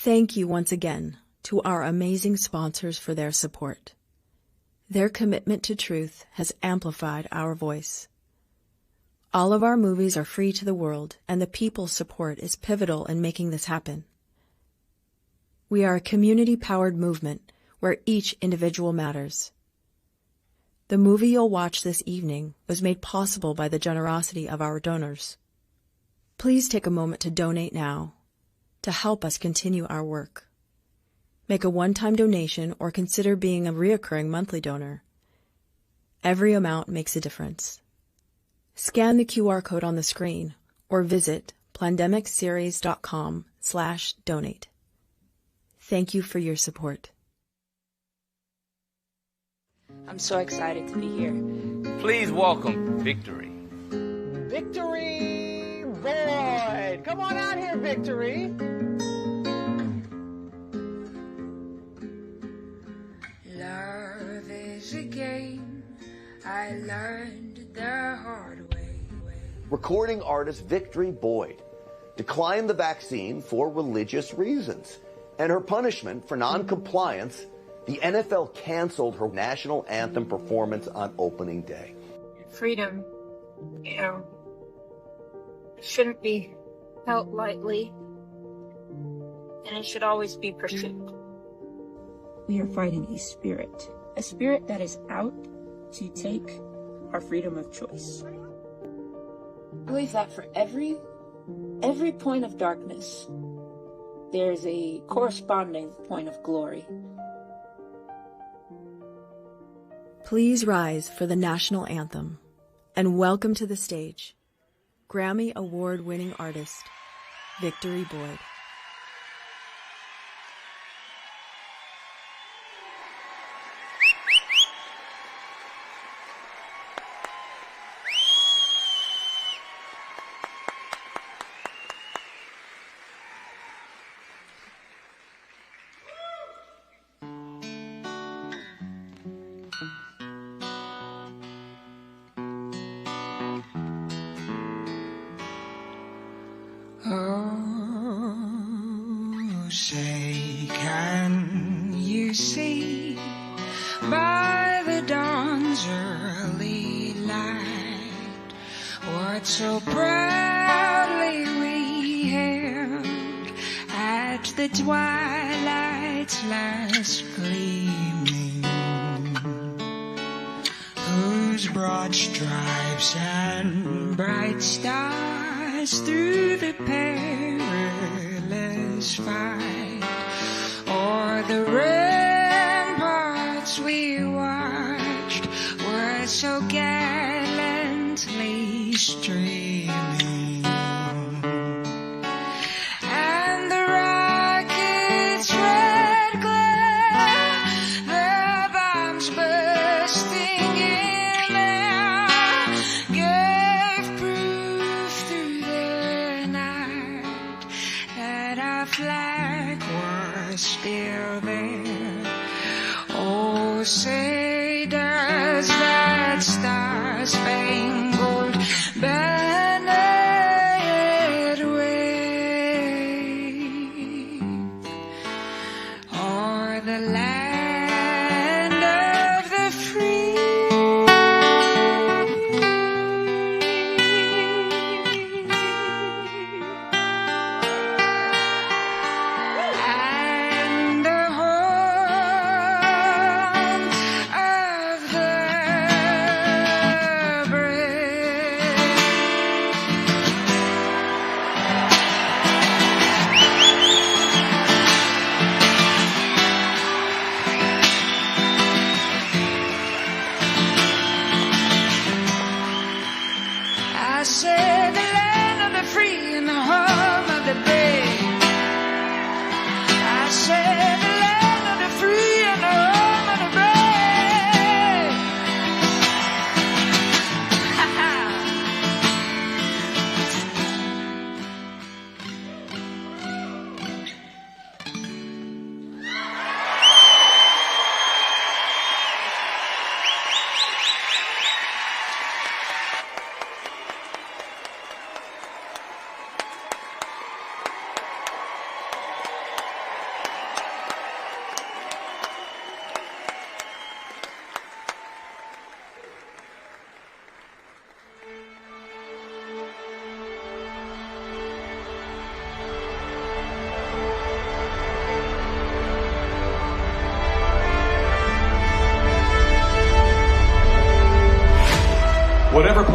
Thank you once again to our amazing sponsors for their support. Their commitment to truth has amplified our voice. All of our movies are free to the world, and the people's support is pivotal in making this happen. We are a community-powered movement where each individual matters. The movie you'll watch this evening was made possible by the generosity of our donors. Please take a moment to donate now to help us continue our work. Make a one-time donation or consider being a recurring monthly donor. Every amount makes a difference. Scan the QR code on the screen or visit plandemicseries.com/donate. Thank you for your support. I'm so excited to be here. Please welcome Victory. Victory Boyd! Come on out here, Victory! Love is a game I learned the hard way. Recording artist Victory Boyd declined the vaccine for religious reasons. And her punishment for non-compliance, the NFL canceled her national anthem performance on opening day. Freedom, shouldn't be held lightly, and it should always be pursued. We are fighting a spirit that is out to take our freedom of choice. I believe that for every point of darkness, there's a corresponding point of glory. Please rise for the national anthem and welcome to the stage Grammy Award-winning artist Victory Boyd. Oh, say, can you see by the dawn's early light what so proudly we hailed at the twilight's last gleaming, whose broad stripes and bright stars through the perilous fight o'er the ramparts we watched were so gallantly streaming, and the rockets' red glare, the bombs bursting in air, gave proof through the night that our flag was still there. Oh, say does that star-spangled banner yet wave o'er the land of the free? And the home of the brave.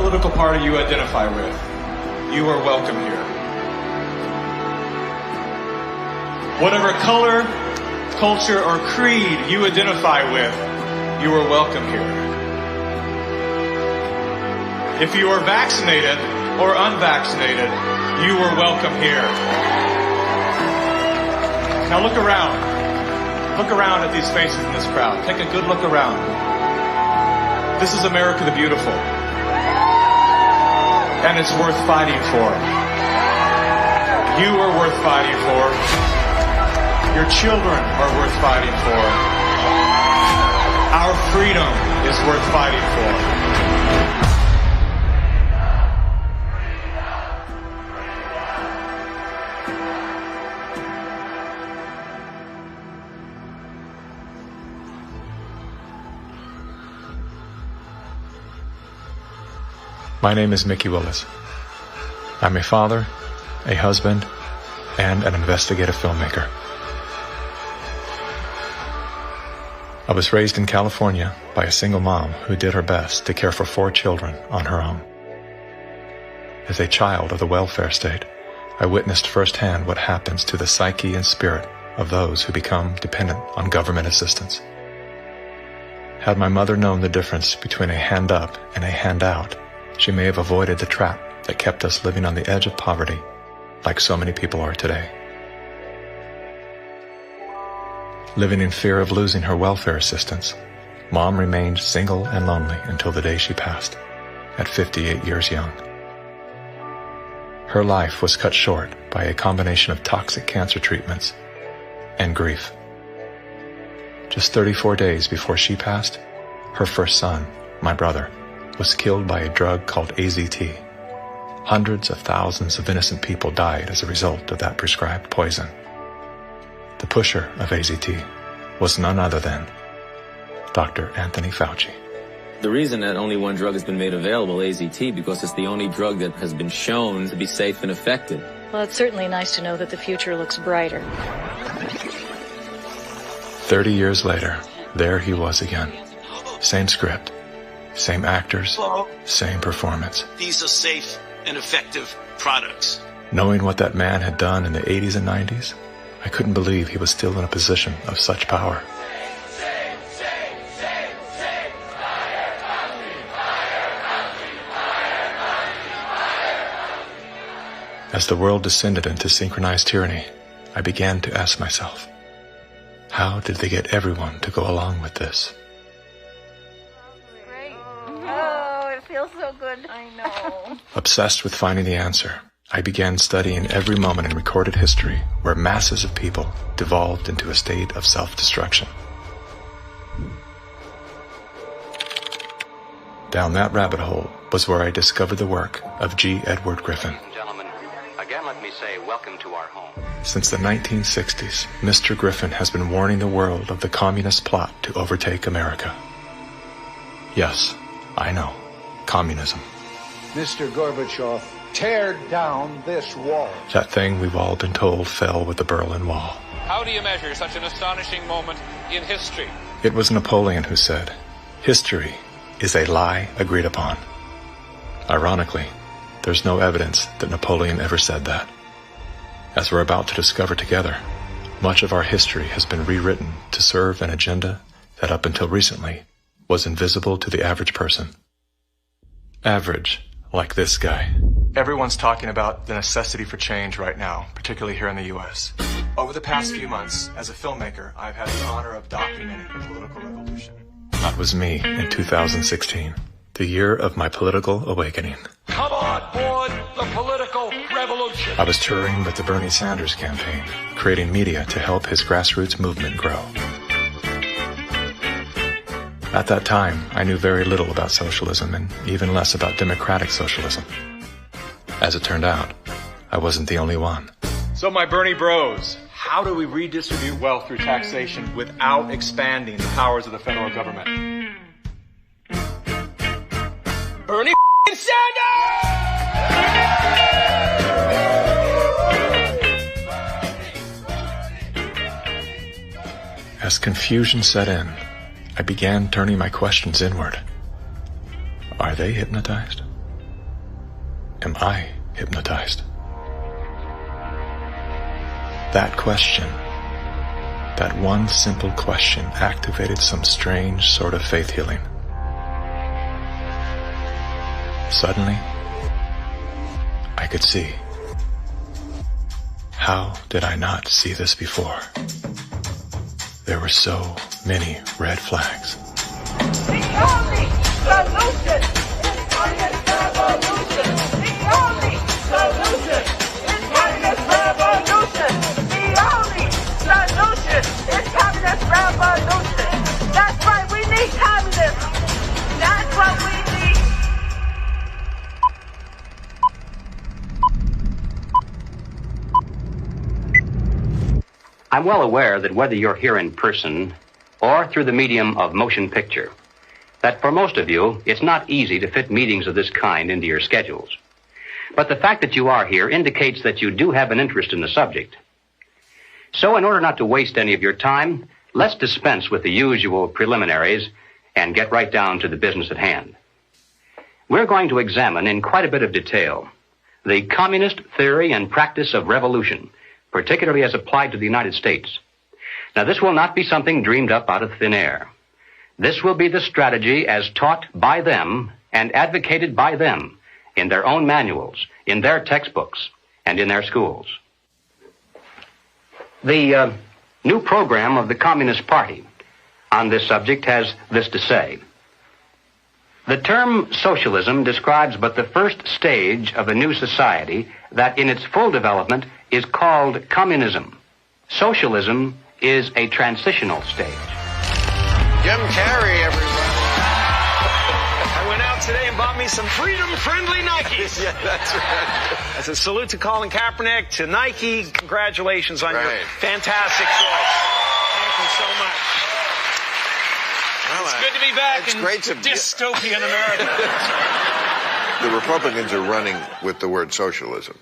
political party you identify with, you are welcome here. Whatever color, culture, or creed you identify with, you are welcome here. If you are vaccinated or unvaccinated, you are welcome here. Now look around. Look around at these faces in this crowd. Take a good look around. This is America the Beautiful. And it's worth fighting for. You are worth fighting for. Your children are worth fighting for. Our freedom is worth fighting for. My name is Mickey Willis. I'm a father, a husband, and an investigative filmmaker. I was raised in California by a single mom who did her best to care for 4 children on her own. As a child of the welfare state, I witnessed firsthand what happens to the psyche and spirit of those who become dependent on government assistance. Had my mother known the difference between a hand up and a handout, she may have avoided the trap that kept us living on the edge of poverty, like so many people are today. Living in fear of losing her welfare assistance, Mom remained single and lonely until the day she passed, at 58 years young. Her life was cut short by a combination of toxic cancer treatments and grief. Just 34 days before she passed, her first son, my brother, was killed by a drug called AZT. Hundreds of thousands of innocent people died as a result of that prescribed poison. The pusher of AZT was none other than Dr. Anthony Fauci. The reason that only one drug has been made available, AZT, because it's the only drug that has been shown to be safe and effective. Well, it's certainly nice to know that the future looks brighter. 30 years later, there he was again. Same script, same actors, same performance. These are safe and effective products. Knowing what that man had done in the 80s and 90s, I couldn't believe he was still in a position of such power. As the world descended into synchronized tyranny, I began to ask myself, how did they get everyone to go along with this? Great. Oh, it feels so good. I know. Obsessed with finding the answer, I began studying every moment in recorded history where masses of people devolved into a state of self-destruction. Down that rabbit hole was where I discovered the work of G. Edward Griffin. Gentlemen, again let me say welcome to our home. Since the 1960s, Mr. Griffin has been warning the world of the communist plot to overtake America. Yes, I know, communism. Mr. Gorbachev, tear down this wall. That thing we've all been told fell with the Berlin Wall. How do you measure such an astonishing moment in history? It was Napoleon who said, "History is a lie agreed upon." Ironically, there's no evidence that Napoleon ever said that. As we're about to discover together, much of our history has been rewritten to serve an agenda that up until recently was invisible to the average person. Average, like this guy. Everyone's talking about the necessity for change right now, particularly here in the U.S. Over the past few months, as a filmmaker, I've had the honor of documenting the political revolution. That was me in 2016, the year of my political awakening. Come on board the political revolution. I was touring with the Bernie Sanders campaign, creating media to help his grassroots movement grow. At that time, I knew very little about socialism and even less about democratic socialism. As it turned out, I wasn't the only one. So my Bernie bros, how do we redistribute wealth through taxation without expanding the powers of the federal government? Bernie Sanders! As confusion set in, I began turning my questions inward. Are they hypnotized? am I hypnotized? That question, that one simple question, activated some strange sort of faith healing. Suddenly, I could see. How did I not see this before? There were so many red flags. The only solution is communist revolution. The only solution is communist revolution. The only solution is communist revolution. That's right, we need communism. That's what we need. I'm well aware that whether you're here in person or through the medium of motion picture, that for most of you, it's not easy to fit meetings of this kind into your schedules. But the fact that you are here indicates that you do have an interest in the subject. So in order not to waste any of your time, let's dispense with the usual preliminaries and get right down to the business at hand. We're going to examine in quite a bit of detail the communist theory and practice of revolution, particularly as applied to the United States. Now, this will not be something dreamed up out of thin air. This will be the strategy as taught by them and advocated by them in their own manuals, in their textbooks, and in their schools. The new program of the Communist Party on this subject has this to say. The term socialism describes but the first stage of a new society that in its full development is called communism. Socialism is a transitional stage. Jim Carrey, everybody. I went out today and bought me some freedom-friendly Nikes. Yeah, that's right. As a salute to Colin Kaepernick, to Nike, congratulations on your fantastic choice. Thank you so much. Well, it's good to be back in dystopian America. The Republicans are running with the word socialism.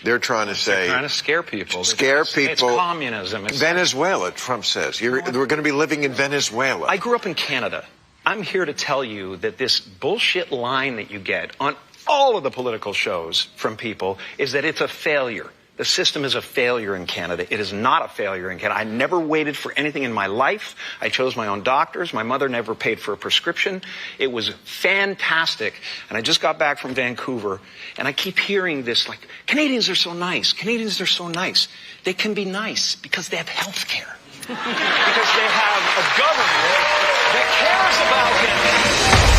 They're trying to say... They're trying to scare people. Scare people. It's communism. Venezuela, Trump says. We're going to be living in Venezuela. I grew up in Canada. I'm here to tell you that this bullshit line that you get on all of the political shows from people is that it's a failure. The system is a failure in Canada. It is not a failure in Canada. I never waited for anything in my life. I chose my own doctors. My mother never paid for a prescription. It was fantastic. And I just got back from Vancouver, and I keep hearing this, like, Canadians are so nice. Canadians are so nice. They can be nice because they have health care. Because they have a government that cares about them.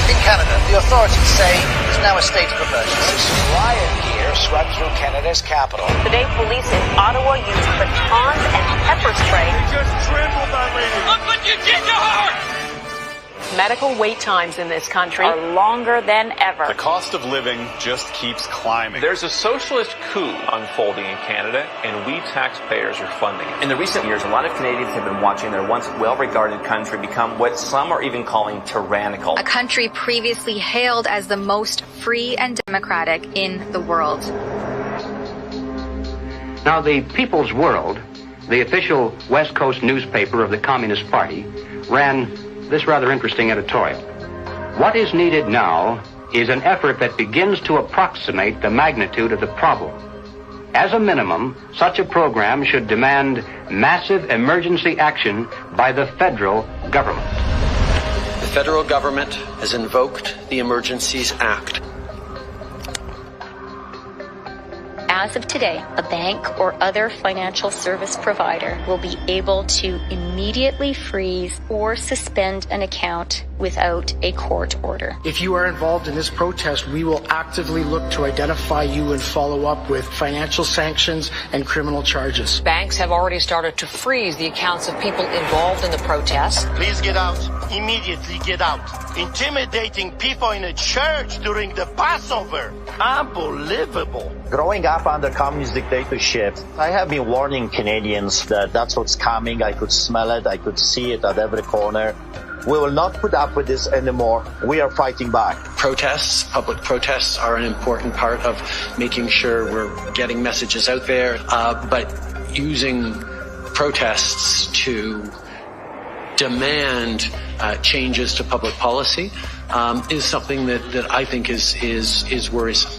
In Canada, the authorities say there's now a state of emergency. Riot gear swept through Canada's capital. Today, police in Ottawa used batons and pepper spray. You just trampled on me. Look what you did to her! Medical wait times in this country are longer than ever. The cost of living just keeps climbing. There's a socialist coup unfolding in Canada, and we taxpayers are funding it. In the recent years, a lot of Canadians have been watching their once well-regarded country become what some are even calling tyrannical. A country previously hailed as the most free and democratic in the world. Now, the People's World, the official West Coast newspaper of the Communist Party, ran this rather interesting editorial. What is needed now is an effort that begins to approximate the magnitude of the problem. As a minimum, such a program should demand massive emergency action by the federal government. The federal government has invoked the Emergencies Act. As of today, a bank or other financial service provider will be able to immediately freeze or suspend an account without a court order. If you are involved in this protest, we will actively look to identify you and follow up with financial sanctions and criminal charges. Banks have already started to freeze the accounts of people involved in the protest. Please get out. Immediately get out. Intimidating people in a church during the Passover. Unbelievable. Growing up under communist dictatorship, I have been warning Canadians that that's what's coming. I could smell it. I could see it at every corner. We will not put up with this anymore. We are fighting back. Protests, public protests are an important part of making sure we're getting messages out there. But using protests to demand changes to public policy is something that I think is worrisome.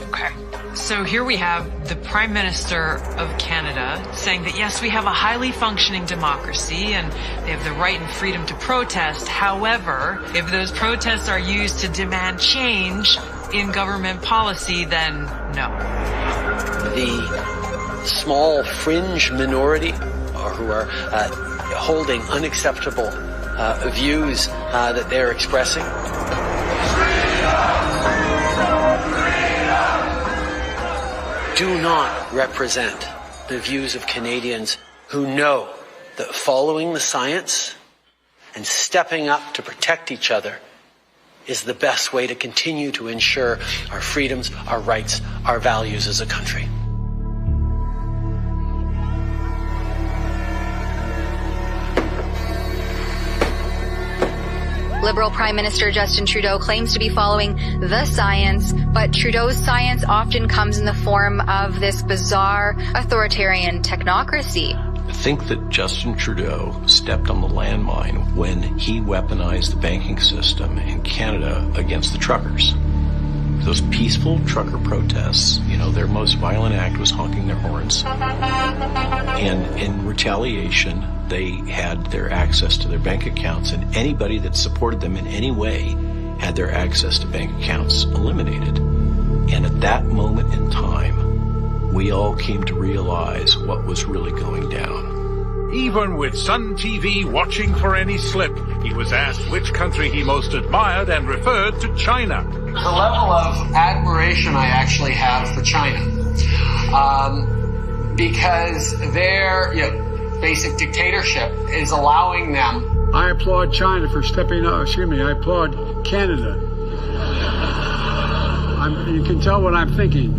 Okay. So here we have the Prime Minister of Canada saying that, yes, we have a highly functioning democracy and they have the right and freedom to protest. However, if those protests are used to demand change in government policy, then no. The small fringe minority who are holding unacceptable views that they're expressing. Do not represent the views of Canadians who know that following the science and stepping up to protect each other is the best way to continue to ensure our freedoms, our rights, our values as a country. Liberal Prime Minister Justin Trudeau claims to be following the science, but Trudeau's science often comes in the form of this bizarre authoritarian technocracy. I think that Justin Trudeau stepped on the landmine when he weaponized the banking system in Canada against the truckers. Those peaceful trucker protests, their most violent act was honking their horns. And in retaliation, they had their access to their bank accounts, and anybody that supported them in any way had their access to bank accounts eliminated. And at that moment in time, we all came to realize what was really going down. Even with Sun TV watching for any slip, he was asked which country he most admired and referred to China. The level of admiration I actually have for China, because their basic dictatorship is allowing them. I applaud China for stepping up. I applaud Canada. You can tell what I'm thinking.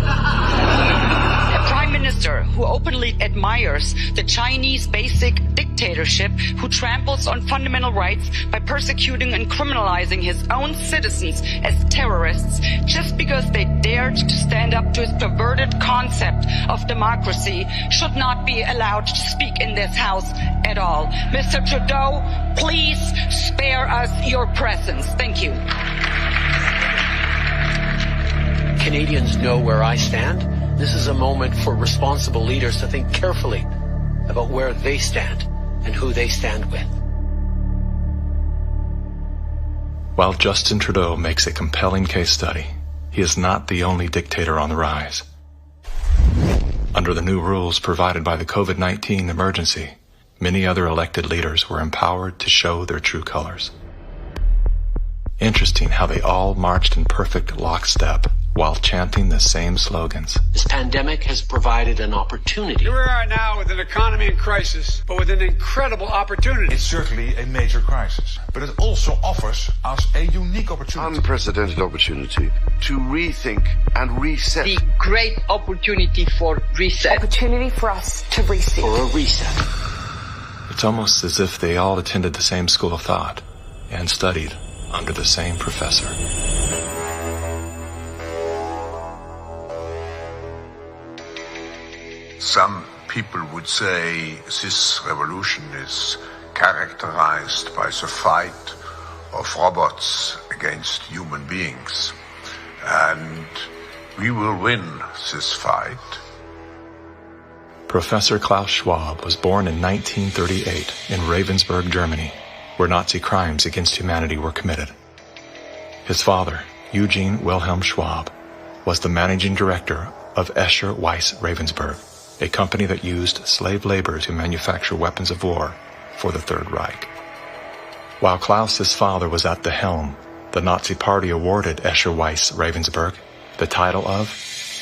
A prime minister who openly admires the Chinese basic dictatorship, who tramples on fundamental rights by persecuting and criminalizing his own citizens as terrorists just because they dared to stand up to his perverted concept of democracy, should not be allowed to speak in this house at all. Mr. Trudeau, please spare us your presence. Thank you. Canadians know where I stand. This is a moment for responsible leaders to think carefully about where they stand and who they stand with. While Justin Trudeau makes a compelling case study, he is not the only dictator on the rise. Under the new rules provided by the COVID-19 emergency, many other elected leaders were empowered to show their true colors. Interesting how they all marched in perfect lockstep while chanting the same slogans. This pandemic has provided an opportunity. Here we are now with an economy in crisis, but with an incredible opportunity. It's certainly a major crisis, but it also offers us a unique opportunity. Unprecedented opportunity to rethink and reset. The great opportunity for reset. Opportunity for us to reset. For a reset. It's almost as if they all attended the same school of thought and studied under the same professor. Some people would say this revolution is characterized by the fight of robots against human beings. And we will win this fight. Professor Klaus Schwab was born in 1938 in Ravensburg, Germany, where Nazi crimes against humanity were committed. His father, Eugene Wilhelm Schwab, was the managing director of Escher Weiss Ravensburg, a company that used slave labor to manufacture weapons of war for the Third Reich. While Klaus's father was at the helm, the Nazi Party awarded Escher Weiss Ravensburg the title of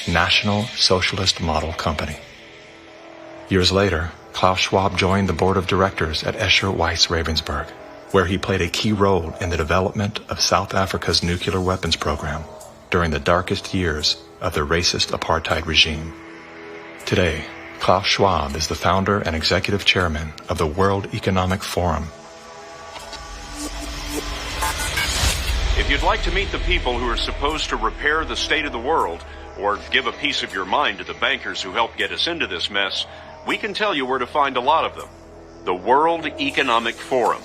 National Socialist Model Company. Years later, Klaus Schwab joined the board of directors at Escher Weiss Ravensburg, where he played a key role in the development of South Africa's nuclear weapons program during the darkest years of the racist apartheid regime. Today, Klaus Schwab is the founder and executive chairman of the World Economic Forum. If you'd like to meet the people who are supposed to repair the state of the world, or give a piece of your mind to the bankers who helped get us into this mess, we can tell you where to find a lot of them. The World Economic Forum.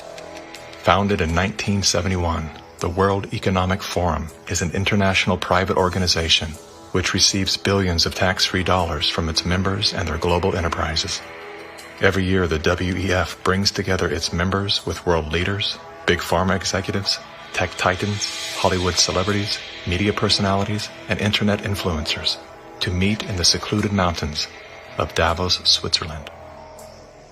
Founded in 1971, the World Economic Forum is an international private organization which receives billions of tax-free dollars from its members and their global enterprises. Every year, the WEF brings together its members with world leaders, big pharma executives, tech titans, Hollywood celebrities, media personalities, and internet influencers to meet in the secluded mountains of Davos, Switzerland.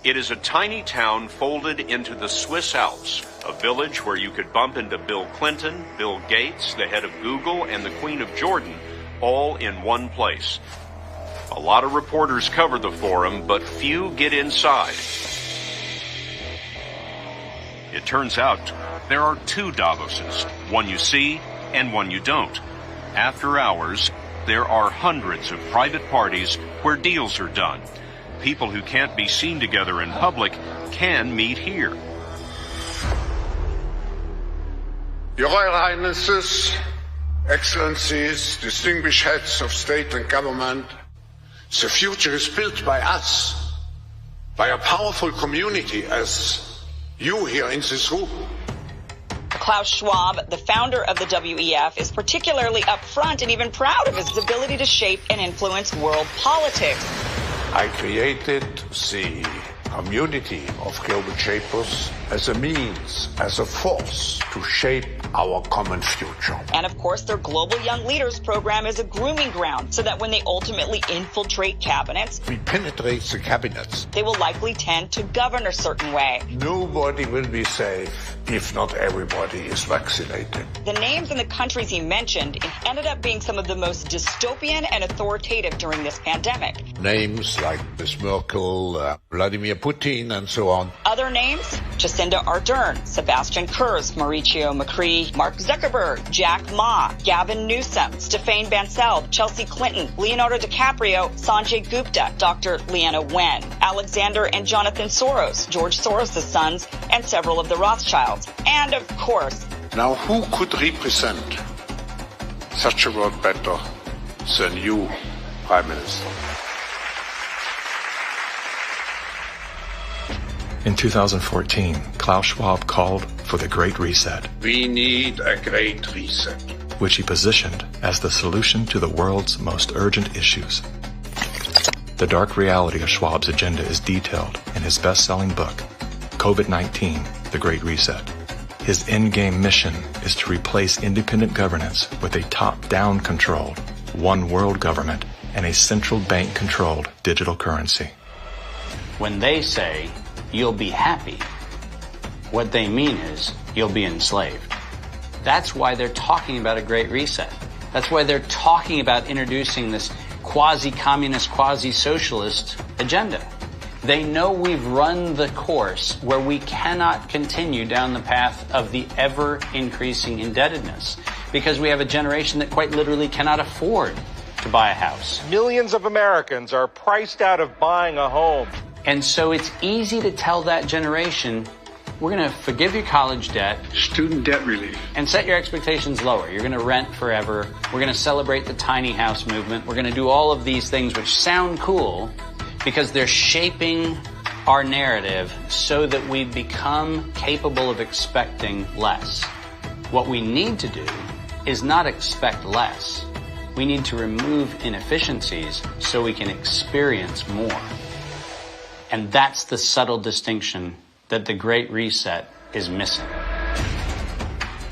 It is a tiny town folded into the Swiss Alps, a village where you could bump into Bill Clinton, Bill Gates, the head of Google, and the Queen of Jordan, all in one place. A lot of reporters cover the forum, but few get inside. It turns out there are two Davoses, one you see and one you don't. After hours, there are hundreds of private parties where deals are done. People who can't be seen together in public can meet here. Your Royal Highnesses, Excellencies, distinguished heads of state and government, the future is built by us, by a powerful community as you here in this room. Klaus Schwab, the founder of the WEF, is particularly upfront and even proud of his ability to shape and influence world politics. I created the community of global shapers as a means, as a force to shape our common future. And of course, their Global Young Leaders program is a grooming ground so that when they ultimately infiltrate cabinets, we penetrate the cabinets. They will likely tend to govern a certain way. Nobody will be safe if not everybody is vaccinated. The names and the countries he mentioned ended up being some of the most dystopian and authoritative during this pandemic. Names like Ms. Merkel, Vladimir Putin, and so on. Other names? Jacinda Ardern, Sebastian Kurz, Mauricio Macri, Mark Zuckerberg, Jack Ma, Gavin Newsom, Stéphane Bancel, Chelsea Clinton, Leonardo DiCaprio, Sanjay Gupta, Dr. Leana Wen, Alexander and Jonathan Soros, George Soros' sons, and several of the Rothschilds. And of course, now who could represent such a world better than you, Prime Minister? In 2014, Klaus Schwab called for the Great Reset. We need a Great Reset, which he positioned as the solution to the world's most urgent issues. The dark reality of Schwab's agenda is detailed in his best-selling book, COVID-19, The Great Reset. His endgame mission is to replace independent governance with a top-down controlled, one world government and a central bank-controlled digital currency. When they say, you'll be happy, what they mean is you'll be enslaved. That's why they're talking about a Great Reset. That's why they're talking about introducing this quasi-communist, quasi-socialist agenda. They know we've run the course where we cannot continue down the path of the ever-increasing indebtedness because we have a generation that quite literally cannot afford to buy a house. Millions of Americans are priced out of buying a home. And so it's easy to tell that generation, we're going to forgive your college debt. Student debt relief. And set your expectations lower. You're going to rent forever. We're going to celebrate the tiny house movement. We're going to do all of these things which sound cool because they're shaping our narrative so that we become capable of expecting less. What we need to do is not expect less. We need to remove inefficiencies so we can experience more. And that's the subtle distinction that the Great Reset is missing.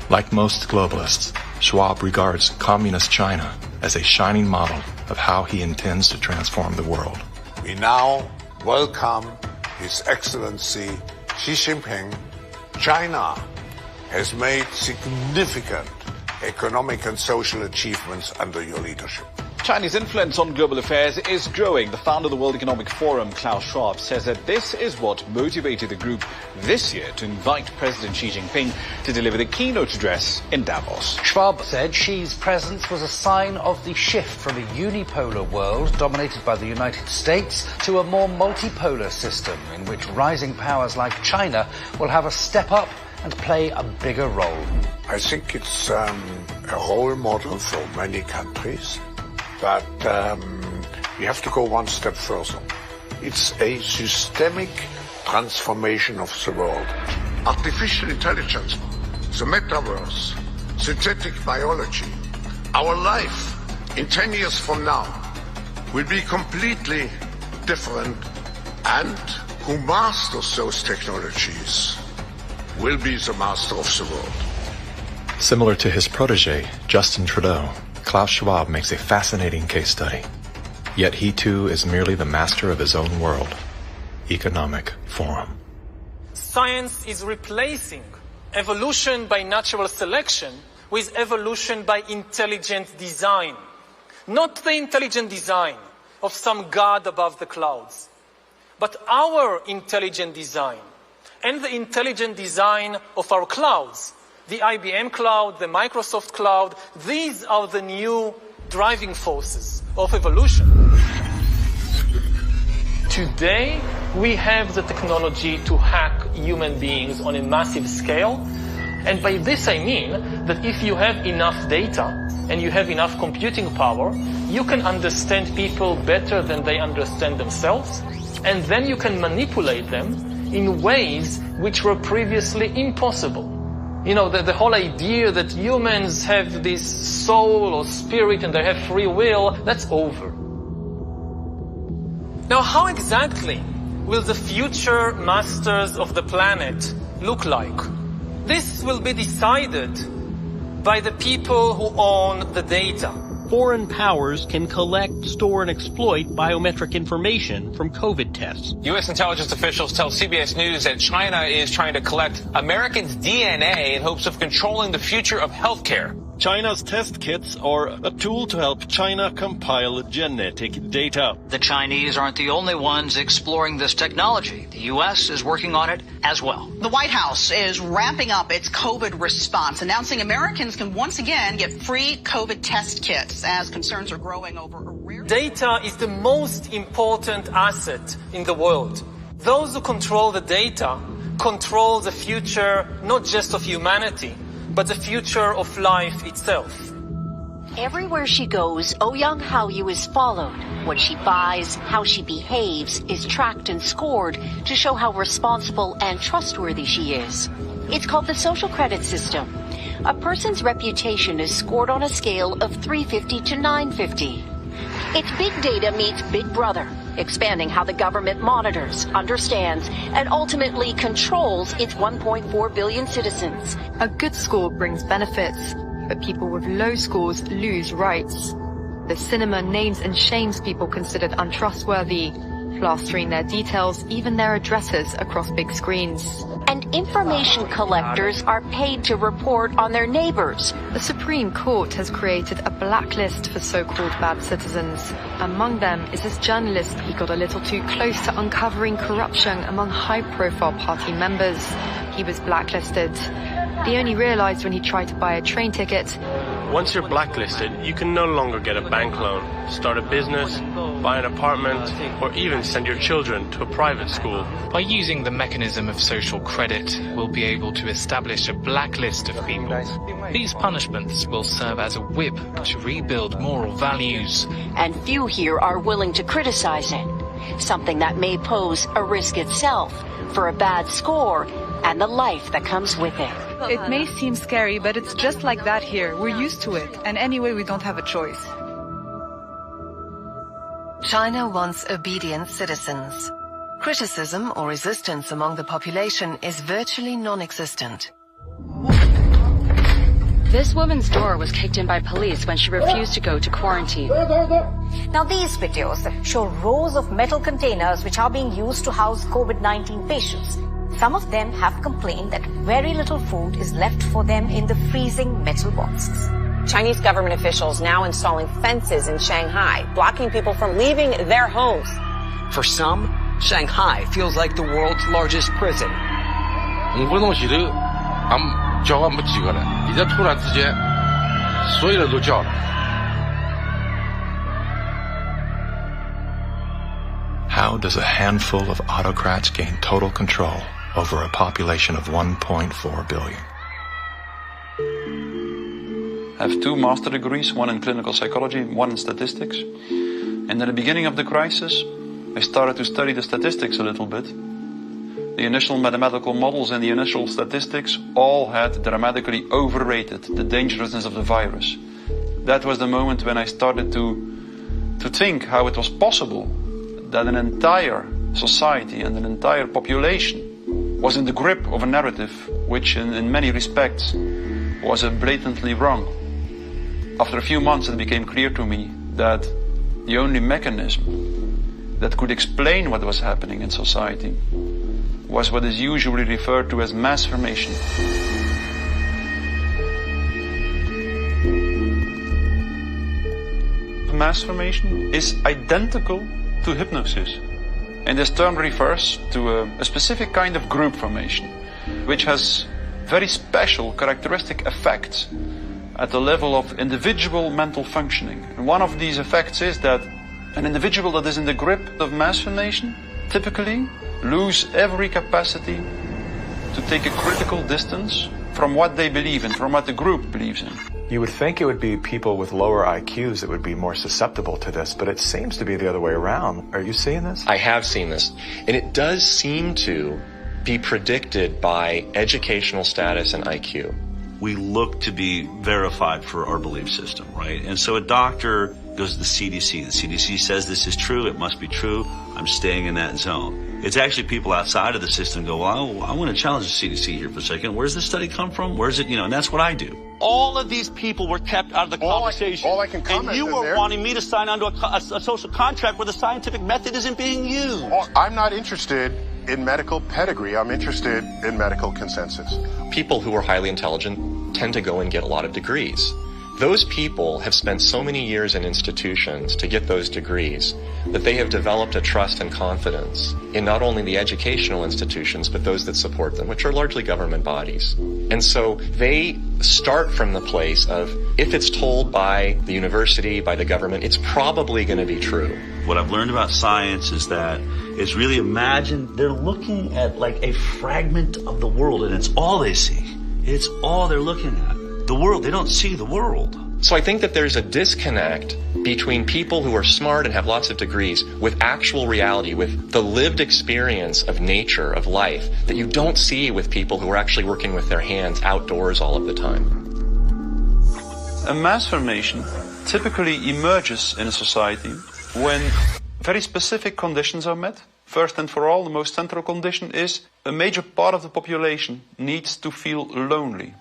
Like most globalists, Schwab regards communist China as a shining model of how he intends to transform the world. We now welcome His Excellency Xi Jinping. China has made significant economic and social achievements under your leadership. Chinese influence on global affairs is growing. The founder of the World Economic Forum, Klaus Schwab, says that this is what motivated the group this year to invite President Xi Jinping to deliver the keynote address in Davos. Schwab said Xi's presence was a sign of the shift from a unipolar world dominated by the United States to a more multipolar system in which rising powers like China will have a step up and play a bigger role. I think it's a role model for many countries. But we have to go one step further. It's a systemic transformation of the world. Artificial intelligence, the metaverse, synthetic biology. Our life in 10 years from now will be completely different, and who masters those technologies will be the master of the world. Similar to his protege, Justin Trudeau, Klaus Schwab makes a fascinating case study. Yet he too is merely the master of his own world. Economic Forum. Science is replacing evolution by natural selection with evolution by intelligent design. Not the intelligent design of some god above the clouds, but our intelligent design and the intelligent design of our clouds. The IBM cloud, the Microsoft cloud, these are the new driving forces of evolution. Today, we have the technology to hack human beings on a massive scale. And by this I mean that if you have enough data and you have enough computing power, you can understand people better than they understand themselves. And then you can manipulate them in ways which were previously impossible. You know, the whole idea that humans have this soul or spirit and they have free will, that's over. Now, how exactly will the future masters of the planet look like? This will be decided by the people who own the data. Foreign powers can collect, store, and exploit biometric information from COVID tests. U.S. intelligence officials tell CBS News that China is trying to collect Americans' DNA in hopes of controlling the future of healthcare. China's test kits are a tool to help China compile genetic data. The Chinese aren't the only ones exploring this technology. The U.S. is working on it as well. The White House is ramping up its COVID response, announcing Americans can once again get free COVID test kits as concerns are growing over a rare... Data is the most important asset in the world. Those who control the data control the future not just of humanity, but the future of life itself. Everywhere she goes, Ouyang Haoyu is followed. What she buys, how she behaves, is tracked and scored to show how responsible and trustworthy she is. It's called the social credit system. A person's reputation is scored on a scale of 350 to 950. It's big data meets Big Brother, expanding how the government monitors, understands, and ultimately controls its 1.4 billion citizens. A good score brings benefits, but people with low scores lose rights. The cinema names and shames people considered untrustworthy, plastering their details, even their addresses, across big screens. And information collectors are paid to report on their neighbors. The Supreme Court has created a blacklist for so-called bad citizens. Among them is this journalist who got a little too close to uncovering corruption among high-profile party members. He was blacklisted. He only realized when he tried to buy a train ticket. Once you're blacklisted, you can no longer get a bank loan, start a business, buy an apartment, or even send your children to a private school. By using the mechanism of social credit, we'll be able to establish a blacklist of people. These punishments will serve as a whip to rebuild moral values. And few here are willing to criticize it, something that may pose a risk itself for a bad score and the life that comes with it. It may seem scary, but it's just like that here. We're used to it, and anyway, we don't have a choice. China wants obedient citizens. Criticism or resistance among the population is virtually non-existent. This woman's door was kicked in by police when she refused to go to quarantine. Now these videos show rows of metal containers which are being used to house COVID-19 patients. Some of them have complained that very little food is left for them in the freezing metal boxes. Chinese government officials now installing fences in Shanghai, blocking people from leaving their homes. For some, Shanghai feels like the world's largest prison. How does a handful of autocrats gain total control over a population of 1.4 billion? I have 2 master degrees, one in clinical psychology, one in statistics. And at the beginning of the crisis, I started to study the statistics a little bit. The initial mathematical models and the initial statistics all had dramatically overrated the dangerousness of the virus. That was the moment when I started to think how it was possible that an entire society and an entire population was in the grip of a narrative which in many respects was blatantly wrong. After a few months it became clear to me that the only mechanism that could explain what was happening in society was what is usually referred to as mass formation. Mass formation is identical to hypnosis. And this term refers to a specific kind of group formation, which has very special characteristic effects at the level of individual mental functioning. And one of these effects is that an individual that is in the grip of mass formation typically lose every capacity to take a critical distance from what they believe in, from what the group believes in. You would think it would be people with lower IQs that would be more susceptible to this, but it seems to be the other way around. Are you seeing this? I have seen this. And it does seem to be predicted by educational status and IQ. We look to be verified for our belief system, right? And so a doctor goes to the CDC. The CDC says this is true, it must be true, I'm staying in that zone. It's actually people outside of the system go, well, I want to challenge the CDC here for a second. Where's this study come from? Where's it, and that's what I do. All of these people were kept out of the conversation. All I can comment and you were wanting me to sign onto a social contract where the scientific method isn't being used. I'm not interested in medical pedigree. I'm interested in medical consensus. People who are highly intelligent tend to go and get a lot of degrees. Those people have spent so many years in institutions to get those degrees that they have developed a trust and confidence in not only the educational institutions, but those that support them, which are largely government bodies. And so they start from the place of, if it's told by the university, by the government, it's probably going to be true. What I've learned about science is that it's really imagine they're looking at like a fragment of the world, and it's all they see. It's all they're looking at. The world, they don't see the world. So I think that there's a disconnect between people who are smart and have lots of degrees with actual reality, with the lived experience of nature, of life, that you don't see with people who are actually working with their hands outdoors all of the time. A mass formation typically emerges in a society when very specific conditions are met. First and for all, the most central condition is a major part of the population needs to feel lonely.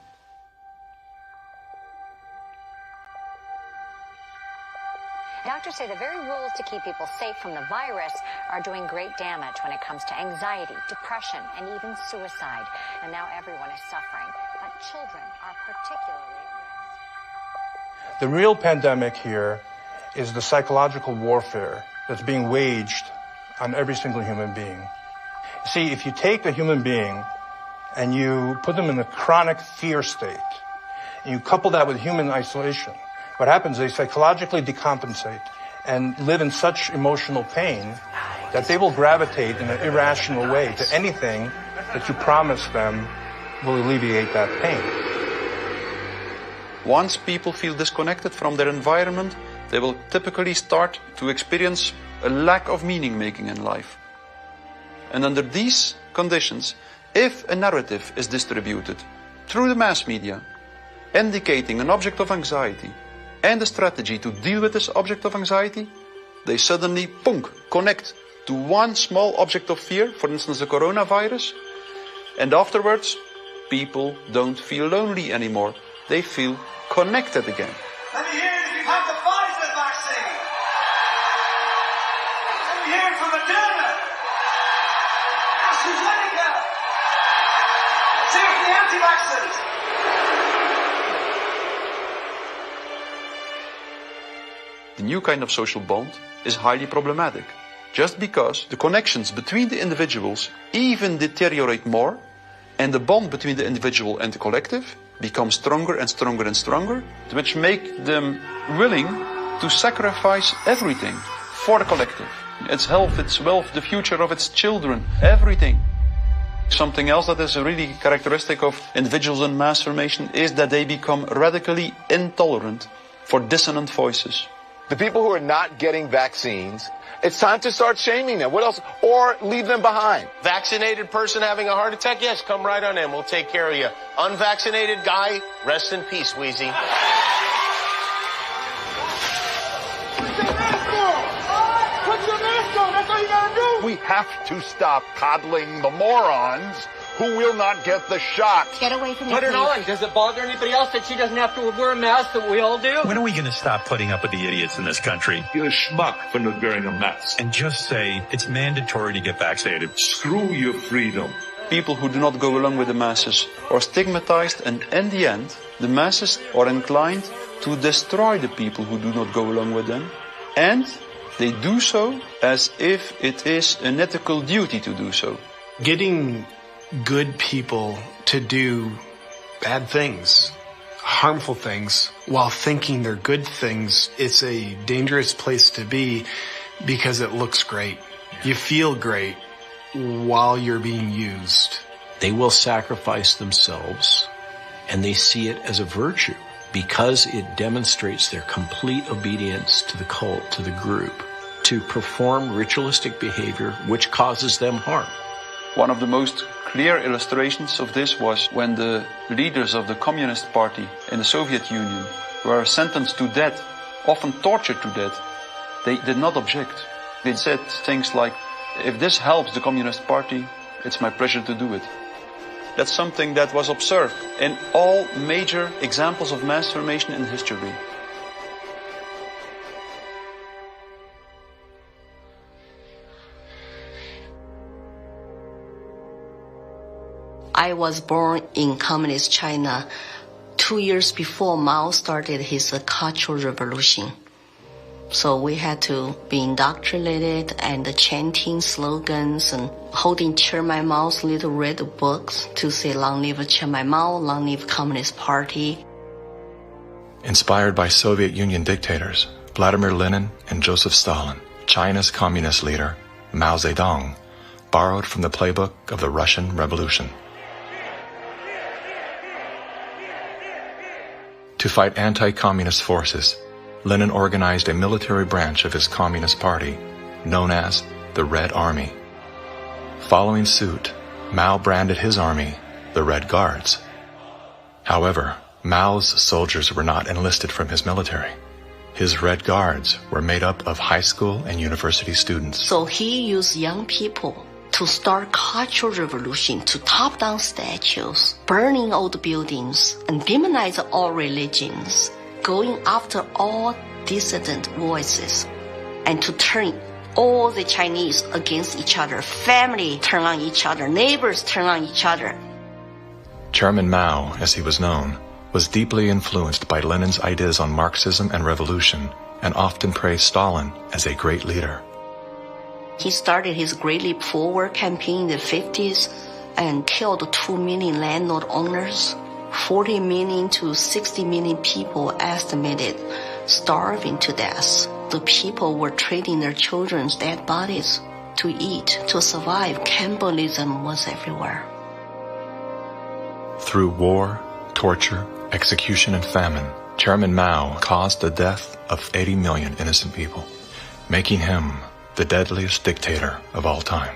Doctors say the very rules to keep people safe from the virus are doing great damage when it comes to anxiety, depression, and even suicide. And now everyone is suffering, but children are particularly at risk. The real pandemic here is the psychological warfare that's being waged on every single human being. See, if you take a human being and you put them in a chronic fear state, and you couple that with human isolation, what happens is they psychologically decompensate and live in such emotional pain that they will gravitate in an irrational way to anything that you promise them will alleviate that pain. Once people feel disconnected from their environment, they will typically start to experience a lack of meaning-making in life. And under these conditions, if a narrative is distributed through the mass media, indicating an object of anxiety, and a strategy to deal with this object of anxiety, they suddenly, connect to one small object of fear, for instance the coronavirus, and afterwards people don't feel lonely anymore. They feel connected again. Let me hear it if you've had the Pfizer vaccine. Let me hear it from Moderna, AstraZeneca. Let's hear it from the anti-vaxxers. The new kind of social bond is highly problematic, just because the connections between the individuals even deteriorate more, and the bond between the individual and the collective becomes stronger and stronger and stronger, which make them willing to sacrifice everything for the collective. Its health, its wealth, the future of its children, everything. Something else that is really characteristic of individuals in mass formation is that they become radically intolerant for dissonant voices. The people who are not getting vaccines, it's time to start shaming them. What else? Or leave them behind. Vaccinated person having a heart attack? Yes, come right on in. We'll take care of you. Unvaccinated guy, rest in peace, Wheezy. have to stop coddling the morons who will not get the shot. Get away from me, Put it please. on. Does it bother anybody else that she doesn't have to wear a mask that we all do? When are we going to stop putting up with the idiots in this country? You're a schmuck for not wearing a mask. And just say it's mandatory to get vaccinated. Screw your freedom. People who do not go along with the masses are stigmatized, and in the end, the masses are inclined to destroy the people who do not go along with them. And they do so as if it is an ethical duty to do so. Getting good people to do bad things, harmful things, while thinking they're good things, it's a dangerous place to be because it looks great. You feel great while you're being used. They will sacrifice themselves, and they see it as a virtue because it demonstrates their complete obedience to the cult, to the group, to perform ritualistic behavior which causes them harm. One of the most clear illustrations of this was when the leaders of the Communist Party in the Soviet Union were sentenced to death, often tortured to death. They did not object. They said things like, if this helps the Communist Party, it's my pleasure to do it. That's something that was observed in all major examples of mass formation in history. I was born in Communist China 2 years before Mao started his Cultural Revolution. So we had to be indoctrinated and chanting slogans and holding Chairman Mao's little red books to say, long live Chairman Mao, long live Communist Party. Inspired by Soviet Union dictators Vladimir Lenin and Joseph Stalin, China's communist leader, Mao Zedong, borrowed from the playbook of the Russian Revolution. To fight anti-communist forces, Lenin organized a military branch of his Communist Party, known as the Red Army. Following suit, Mao branded his army the Red Guards. However, Mao's soldiers were not enlisted from his military. His Red Guards were made up of high school and university students. So he used young people to start Cultural Revolution, to top down statues, burning old buildings, and demonize all religions, going after all dissident voices, and to turn all the Chinese against each other. Family turn on each other, neighbors turn on each other. Chairman Mao, as he was known, was deeply influenced by Lenin's ideas on Marxism and revolution, and often praised Stalin as a great leader. He started his Great Leap Forward campaign in the 50s and killed 2 million landlord owners. 40 million to 60 million people estimated starving to death. The people were trading their children's dead bodies to eat, to survive. Cannibalism was everywhere. Through war, torture, execution, and famine, Chairman Mao caused the death of 80 million innocent people, making him the deadliest dictator of all time.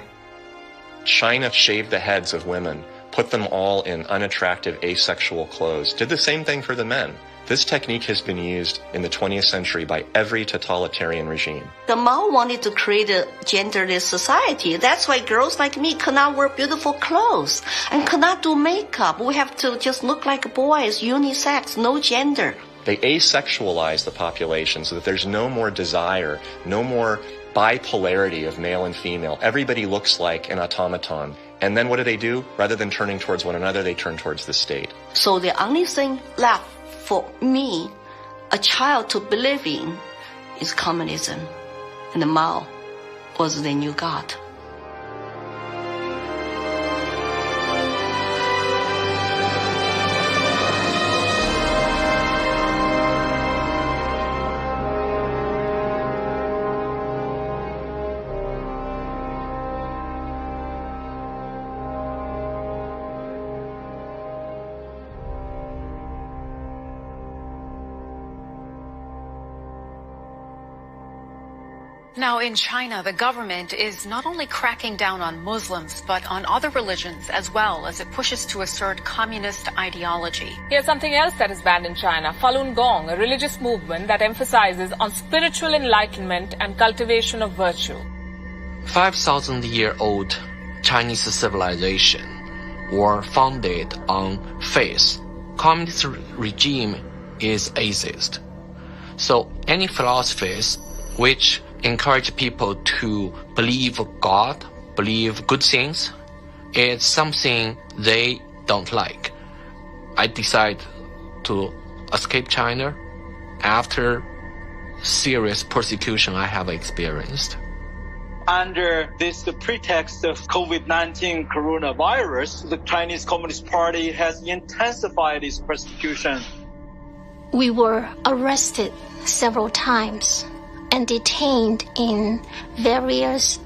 China shaved the heads of women, put them all in unattractive asexual clothes, did the same thing for the men. This technique has been used in the 20th century by every totalitarian regime. The Mao wanted to create a genderless society. That's why girls like me could not wear beautiful clothes and could not do makeup. We have to just look like boys, unisex, no gender. They asexualize the population so that there's no more desire, no more bipolarity of male and female. Everybody looks like an automaton. And then what do? Rather than turning towards one another, they turn towards the state. So the only thing left for me, a child, to believe in is communism. And Mao was the new God. Now, in China, the government is not only cracking down on Muslims, but on other religions as well, as it pushes to assert communist ideology. Here's something else that is banned in China: Falun Gong, a religious movement that emphasizes on spiritual enlightenment and cultivation of virtue. 5,000-year-old Chinese civilization were founded on faith. Communist regime is atheist. So any philosophies which encourage people to believe God, believe good things, it's something they don't like. I decided to escape China after serious persecution I have experienced. Under this pretext of COVID-19 coronavirus, the Chinese Communist Party has intensified its persecution. We were arrested several times and detained in various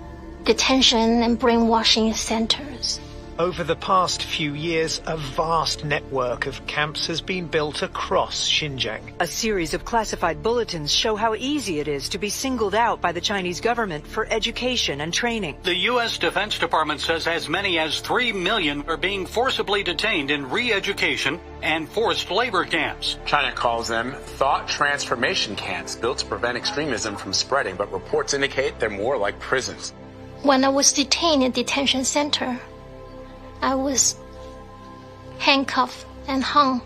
detention and brainwashing centers. Over the past few years, a vast network of camps has been built across Xinjiang. A series of classified bulletins show how easy it is to be singled out by the Chinese government for education and training. The U.S. Defense Department says as many as 3 million are being forcibly detained in re-education and forced labor camps. China calls them thought transformation camps built to prevent extremism from spreading, but reports indicate they're more like prisons. When I was detained in detention center, I was handcuffed and hung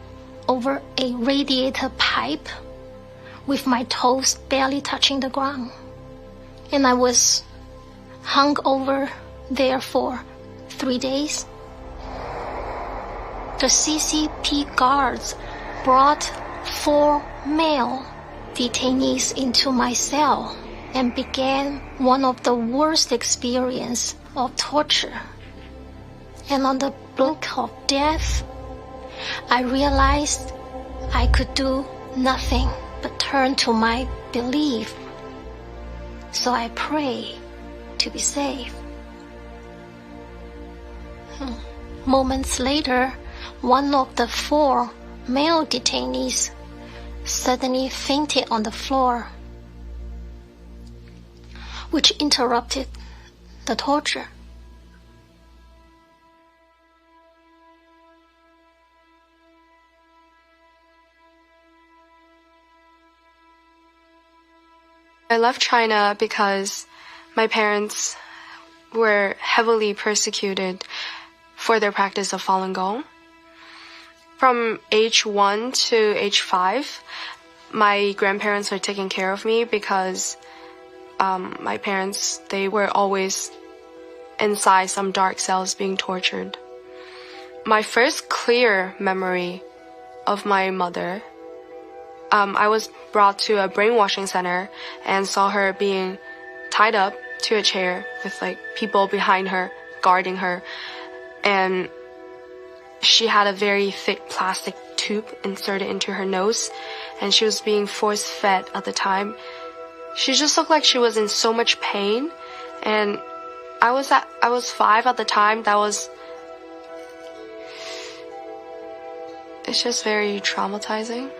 over a radiator pipe with my toes barely touching the ground. And I was hung over there for 3 days. The CCP guards brought 4 male detainees into my cell and began one of the worst experiences of torture. And on the brink of death, I realized I could do nothing but turn to my belief. So I prayed to be saved. Moments later, one of the 4 male detainees suddenly fainted on the floor, which interrupted the torture. I left China because my parents were heavily persecuted for their practice of Falun Gong. From age 1 to age 5, my grandparents were taking care of me because my parents, they were always inside some dark cells being tortured. My first clear memory of my mother, I was brought to a brainwashing center and saw her being tied up to a chair with like people behind her guarding her, and she had a very thick plastic tube inserted into her nose, and she was being force-fed at the time. She just looked like she was in so much pain, and I was 5 at the time. It's just very traumatizing.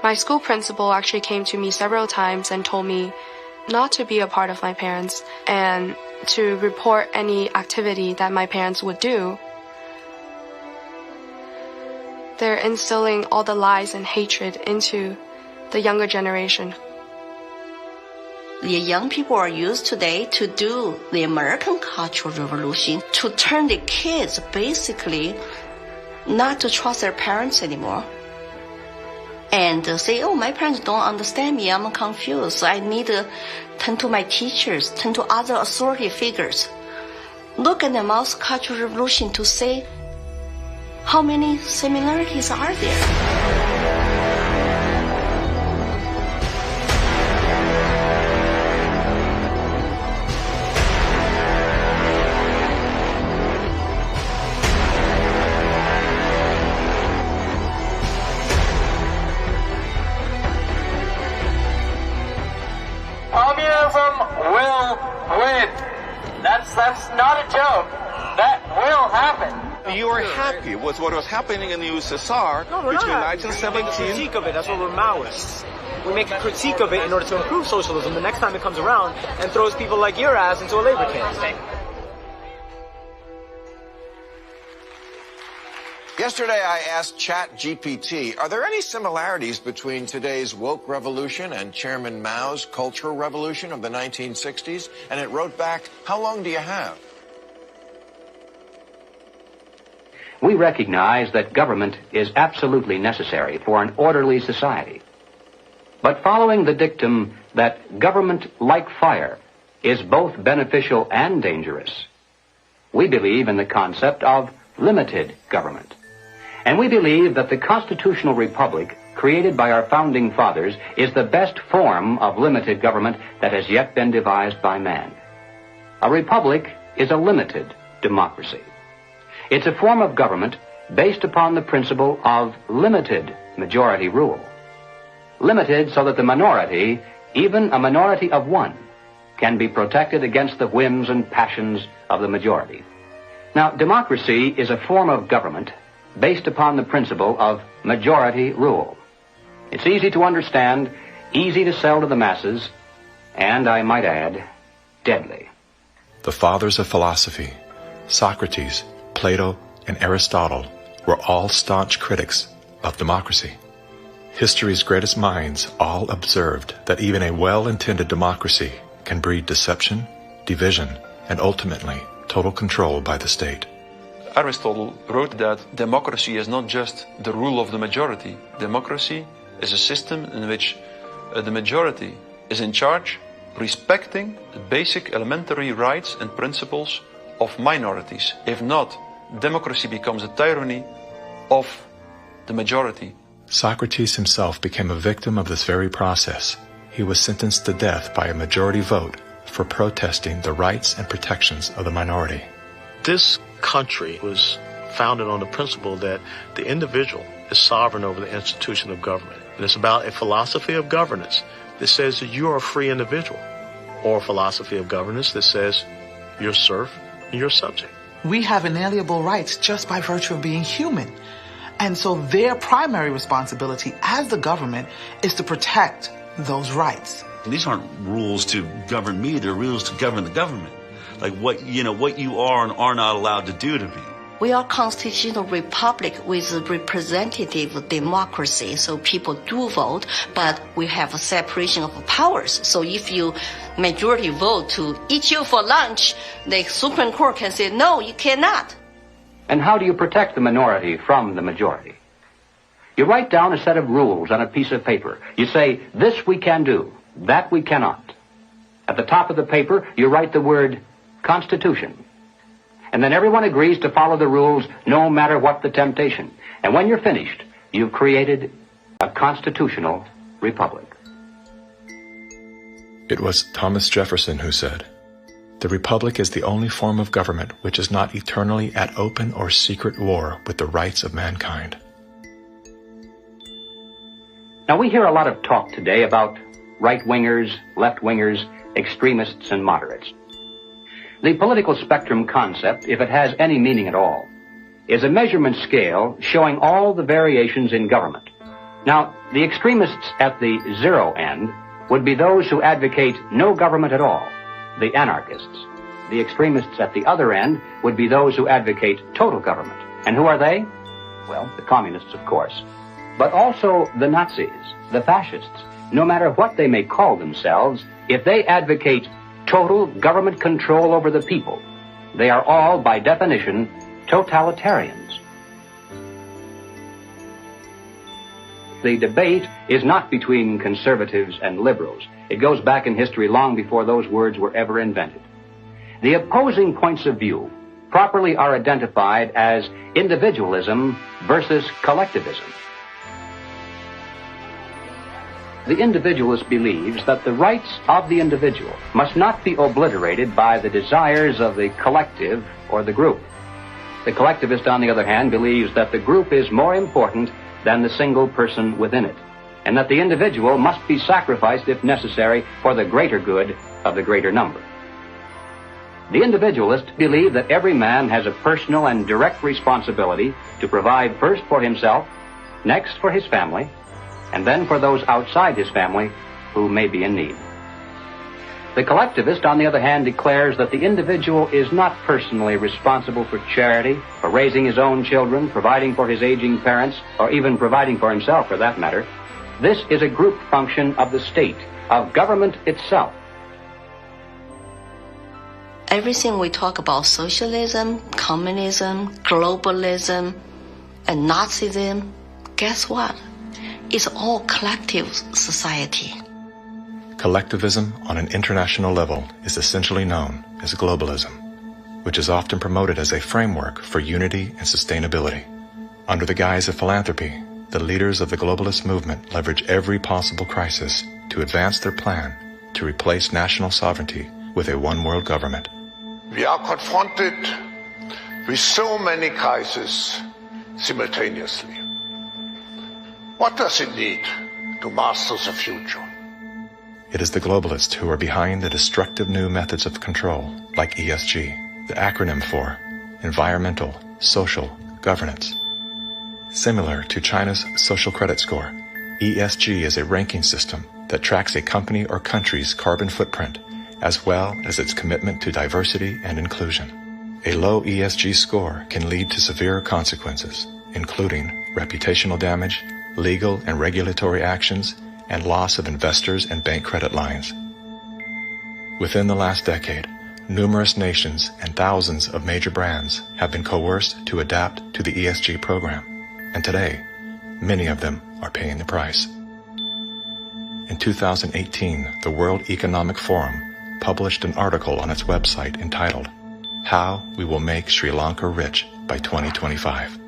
My school principal actually came to me several times and told me not to be a part of my parents and to report any activity that my parents would do. They're instilling all the lies and hatred into the younger generation. The young people are used today to do the American Cultural Revolution, to turn the kids basically not to trust their parents anymore. And say, oh, my parents don't understand me, I'm confused, so I need to turn to my teachers, turn to other authority figures. Look at the Mao's Cultural Revolution to say how many similarities are there. Communism will win. That's not a joke. That will happen. You are happy with what was happening in the USSR between 1917... We make a critique of it. That's what we're Maoists. We make a critique of it in order to improve socialism the next time it comes around and throws people like your ass into a labor camp. Yesterday, I asked ChatGPT, are there any similarities between today's woke revolution and Chairman Mao's Cultural Revolution of the 1960s? And it wrote back, how long do you have? We recognize that government is absolutely necessary for an orderly society. But following the dictum that government, like fire, is both beneficial and dangerous, we believe in the concept of limited government. And we believe that the constitutional republic created by our founding fathers is the best form of limited government that has yet been devised by man. A republic is a limited democracy. It's a form of government based upon the principle of limited majority rule. Limited so that the minority, even a minority of one, can be protected against the whims and passions of the majority. Now, democracy is a form of government based upon the principle of majority rule. It's easy to understand, easy to sell to the masses, and, I might add, deadly. The fathers of philosophy, Socrates, Plato, and Aristotle, were all staunch critics of democracy. History's greatest minds all observed that even a well-intended democracy can breed deception, division, and ultimately total control by the state. Aristotle wrote that democracy is not just the rule of the majority. Democracy is a system in which the majority is in charge, respecting the basic elementary rights and principles of minorities. If not, democracy becomes a tyranny of the majority. Socrates himself became a victim of this very process. He was sentenced to death by a majority vote for protesting the rights and protections of the minority. This country was founded on the principle that the individual is sovereign over the institution of government. And it's about a philosophy of governance that says that you are a free individual, or a philosophy of governance that says you're serf and you're subject. We have inalienable rights just by virtue of being human. And so their primary responsibility as the government is to protect those rights. These aren't rules to govern me, they're rules to govern the government. Like what you are and are not allowed to do to me. We are constitutional republic with representative democracy, so people do vote, but we have a separation of powers. So if you majority vote to eat you for lunch, the Supreme Court can say, no, you cannot. And how do you protect the minority from the majority? You write down a set of rules on a piece of paper. You say, this we can do, that we cannot. At the top of the paper, you write the word Constitution. And then everyone agrees to follow the rules no matter what the temptation. And when you're finished, you've created a constitutional republic. It was Thomas Jefferson who said, "The republic is the only form of government which is not eternally at open or secret war with the rights of mankind." Now, we hear a lot of talk today about right-wingers, left-wingers, extremists, and moderates. The political spectrum concept, if it has any meaning at all, is a measurement scale showing all the variations in government. Now, the extremists at the zero end would be those who advocate no government at all, the anarchists. The extremists at the other end would be those who advocate total government. And who are they? Well, the communists, of course. But also the Nazis, the fascists. No matter what they may call themselves, if they advocate total government control over the people, they are all, by definition, totalitarians. The debate is not between conservatives and liberals. It goes back in history long before those words were ever invented. The opposing points of view properly are identified as individualism versus collectivism. The individualist believes that the rights of the individual must not be obliterated by the desires of the collective or the group. The collectivist, on the other hand, believes that the group is more important than the single person within it, and that the individual must be sacrificed if necessary for the greater good of the greater number. The individualists believe that every man has a personal and direct responsibility to provide first for himself, next for his family, and then for those outside his family who may be in need. The collectivist, on the other hand, declares that the individual is not personally responsible for charity, for raising his own children, providing for his aging parents, or even providing for himself, for that matter. This is a group function of the state, of government itself. Everything we talk about, socialism, communism, globalism, and Nazism, guess what? It's all collective society. Collectivism on an international level is essentially known as globalism, which is often promoted as a framework for unity and sustainability. Under the guise of philanthropy, the leaders of the globalist movement leverage every possible crisis to advance their plan to replace national sovereignty with a one-world government. We are confronted with so many crises simultaneously. What does it need to master the future? It is the globalists who are behind the destructive new methods of control, like ESG, the acronym for Environmental, Social, Governance. Similar to China's social credit score, ESG is a ranking system that tracks a company or country's carbon footprint, as well as its commitment to diversity and inclusion. A low ESG score can lead to severe consequences, including reputational damage, legal and regulatory actions, and loss of investors and bank credit lines. Within the last decade, numerous nations and thousands of major brands have been coerced to adapt to the ESG program, and today, many of them are paying the price. In 2018, the World Economic Forum published an article on its website entitled, "How We Will Make Sri Lanka Rich by 2025.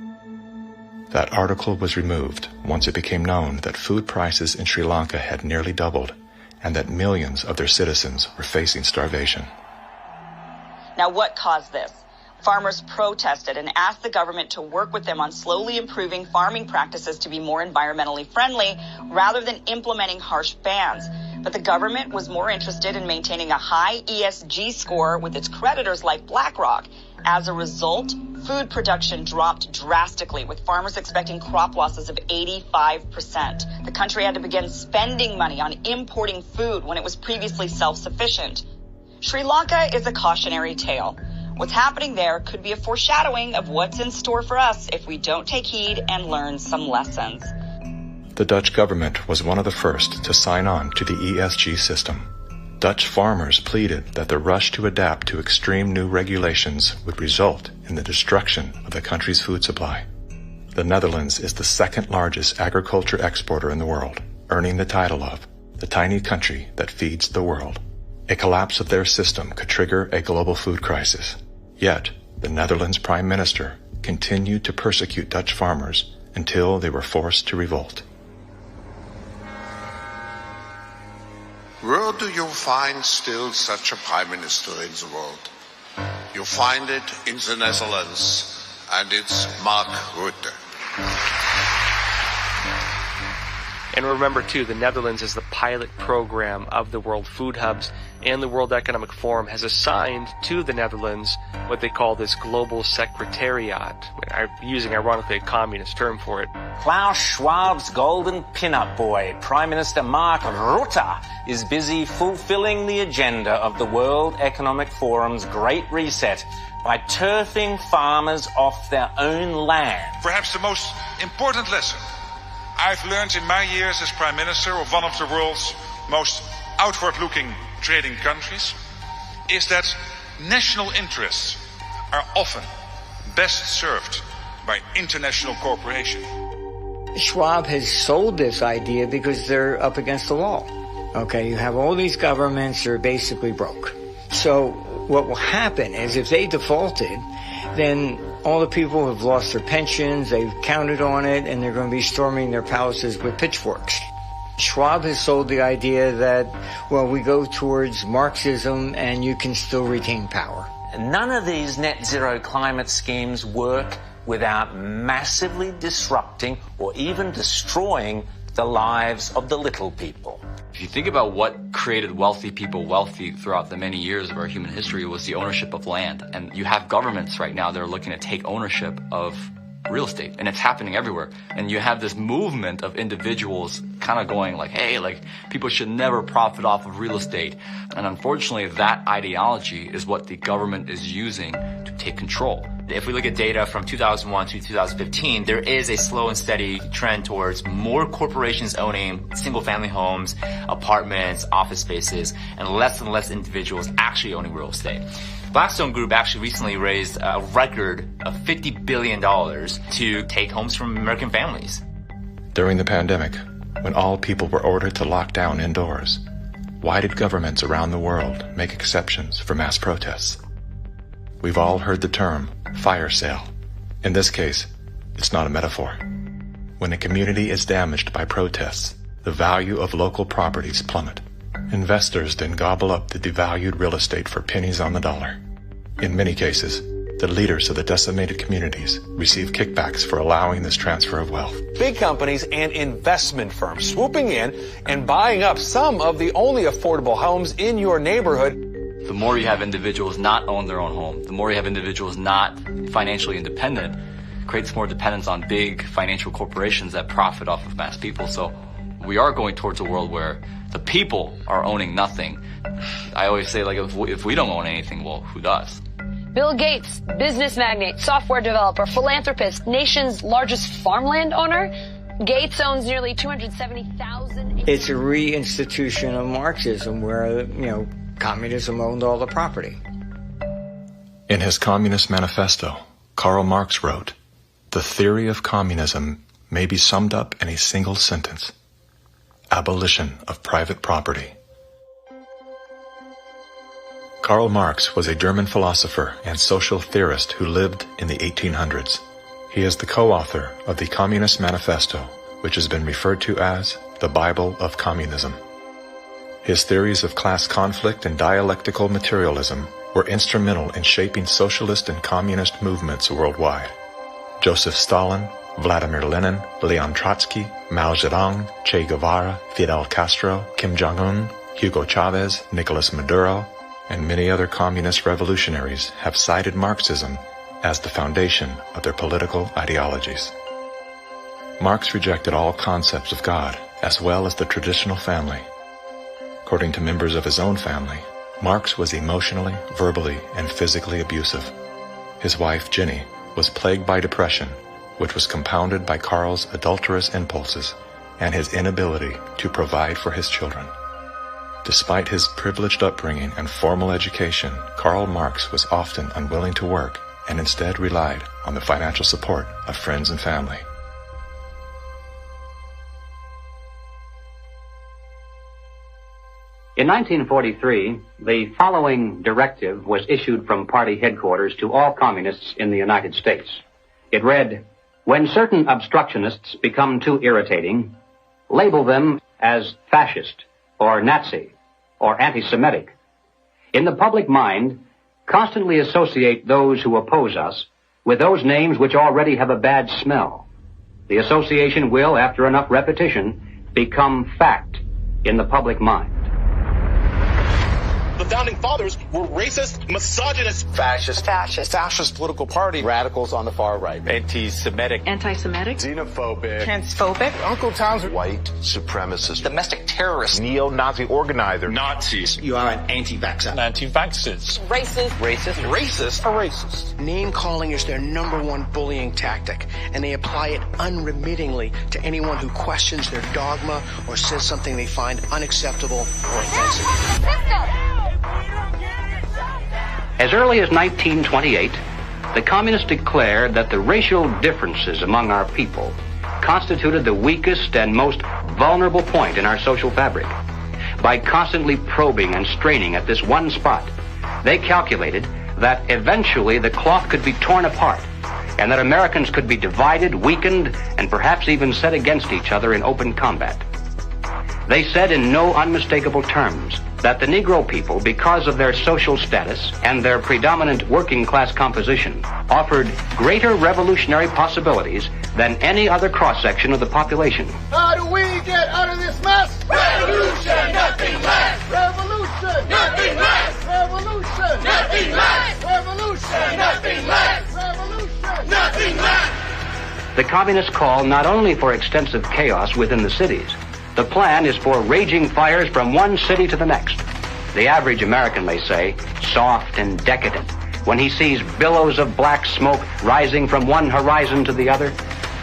That article was removed once it became known that food prices in Sri Lanka had nearly doubled and that millions of their citizens were facing starvation. Now, what caused this? Farmers protested and asked the government to work with them on slowly improving farming practices to be more environmentally friendly rather than implementing harsh bans. But the government was more interested in maintaining a high ESG score with its creditors like BlackRock. As a result, food production dropped drastically, with farmers expecting crop losses of 85%. The country had to begin spending money on importing food when it was previously self-sufficient. Sri Lanka is a cautionary tale. What's happening there could be a foreshadowing of what's in store for us if we don't take heed and learn some lessons. The Dutch government was one of the first to sign on to the ESG system. Dutch farmers pleaded that the rush to adapt to extreme new regulations would result in the destruction of the country's food supply. The Netherlands is the second largest agriculture exporter in the world, earning the title of the tiny country that feeds the world. A collapse of their system could trigger a global food crisis. Yet, the Netherlands Prime Minister continued to persecute Dutch farmers until they were forced to revolt. Where do you find still such a prime minister in the world? You find it in the Netherlands, and it's Mark Rutte. And remember, too, the Netherlands is the pilot program of the World Food Hubs, and the World Economic Forum has assigned to the Netherlands what they call this Global Secretariat, using, ironically, a communist term for it. Klaus Schwab's golden pin-up boy, Prime Minister Mark Rutte, is busy fulfilling the agenda of the World Economic Forum's Great Reset by turfing farmers off their own land. Perhaps the most important lesson I've learned in my years as Prime Minister of one of the world's most outward-looking trading countries is that national interests are often best served by international cooperation. Schwab has sold this idea because they're up against the wall. Okay, you have all these governments that are basically broke. So what will happen is if they defaulted, then all the people who have lost their pensions, they've counted on it, and they're going to be storming their palaces with pitchforks. Schwab has sold the idea that, well, we go towards Marxism and you can still retain power. None of these net zero climate schemes work without massively disrupting or even destroying the lives of the little people. If you think about what created wealthy people wealthy throughout the many years of our human history, was the ownership of land. And you have governments right now that are looking to take ownership of real estate, and it's happening everywhere. And you have this movement of individuals kind of going like, hey, like people should never profit off of real estate. And unfortunately, that ideology is what the government is using to take control. If we look at data from 2001 to 2015, there is a slow and steady trend towards more corporations owning single-family homes, apartments, office spaces, and less individuals actually owning real estate. Blackstone Group actually recently raised a record of $50 billion to take homes from American families. During the pandemic, when all people were ordered to lock down indoors, why did governments around the world make exceptions for mass protests? We've all heard the term fire sale. In this case, it's not a metaphor. When a community is damaged by protests, the value of local properties plummet. Investors then gobble up the devalued real estate for pennies on the dollar. In many cases, the leaders of the decimated communities receive kickbacks for allowing this transfer of wealth. Big companies and investment firms swooping in and buying up some of the only affordable homes in your neighborhood. The more you have individuals not own their own home, the more you have individuals not financially independent, creates more dependence on big financial corporations that profit off of mass people. So we are going towards a world where the people are owning nothing. I always say, like, if we don't own anything, well, who does? Bill Gates, business magnate, software developer, philanthropist, nation's largest farmland owner. Gates owns nearly 270,000. It's a reinstitution of Marxism where, communism owned all the property. In his Communist Manifesto, Karl Marx wrote, "The theory of communism may be summed up in a single sentence: abolition of private property." Karl Marx was a German philosopher and social theorist who lived in the 1800s. He is the co-author of the Communist Manifesto, which has been referred to as the Bible of Communism. His theories of class conflict and dialectical materialism were instrumental in shaping socialist and communist movements worldwide. Joseph Stalin, Vladimir Lenin, Leon Trotsky, Mao Zedong, Che Guevara, Fidel Castro, Kim Jong-un, Hugo Chavez, Nicolas Maduro, and many other communist revolutionaries have cited Marxism as the foundation of their political ideologies. Marx rejected all concepts of God, as well as the traditional family. According to members of his own family, Marx was emotionally, verbally, and physically abusive. His wife, Jenny, was plagued by depression, which was compounded by Karl's adulterous impulses and his inability to provide for his children. Despite his privileged upbringing and formal education, Karl Marx was often unwilling to work and instead relied on the financial support of friends and family. In 1943, the following directive was issued from party headquarters to all communists in the United States. It read, "When certain obstructionists become too irritating, label them as fascist or Nazi or anti-Semitic. In the public mind, constantly associate those who oppose us with those names which already have a bad smell. The association will, after enough repetition, become fact in the public mind." The founding fathers were racist, misogynist, fascist political party, radicals on the far right, anti-Semitic, xenophobic, transphobic, Uncle Tom's white supremacist, domestic terrorist, neo-Nazi organizer, Nazis. You are an anti-vaxxer. Anti-vaxxers. Racist. Name calling is their number one bullying tactic, and they apply it unremittingly to anyone who questions their dogma or says something they find unacceptable or offensive. As early as 1928, the communists declared that the racial differences among our people constituted the weakest and most vulnerable point in our social fabric. By constantly probing and straining at this one spot, they calculated that eventually the cloth could be torn apart and that Americans could be divided, weakened, and perhaps even set against each other in open combat. They said in no unmistakable terms that the Negro people, because of their social status and their predominant working class composition, offered greater revolutionary possibilities than any other cross-section of the population. How do we get out of this mess? Revolution, nothing less. Revolution, nothing less. Revolution, nothing less. Revolution, nothing less. Revolution, nothing less. The communists call not only for extensive chaos within the cities. The plan is for raging fires from one city to the next. The average American, they say, soft and decadent, when he sees billows of black smoke rising from one horizon to the other,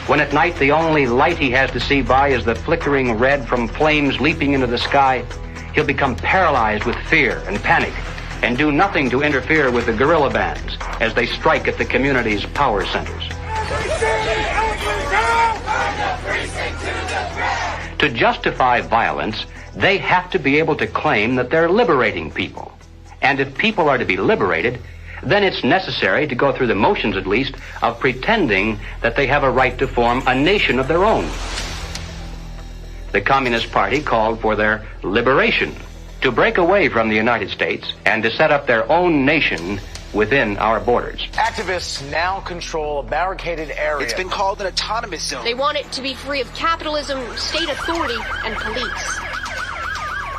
when at night the only light he has to see by is the flickering red from flames leaping into the sky, he'll become paralyzed with fear and panic and do nothing to interfere with the guerrilla bands as they strike at the community's power centers. To justify violence, they have to be able to claim that they're liberating people. And if people are to be liberated, then it's necessary to go through the motions, at least, of pretending that they have a right to form a nation of their own. The Communist Party called for their liberation, to break away from the United States and to set up their own nation within our borders. Activists now control a barricaded area. It's been called an autonomous zone. They want it to be free of capitalism, state authority, and police.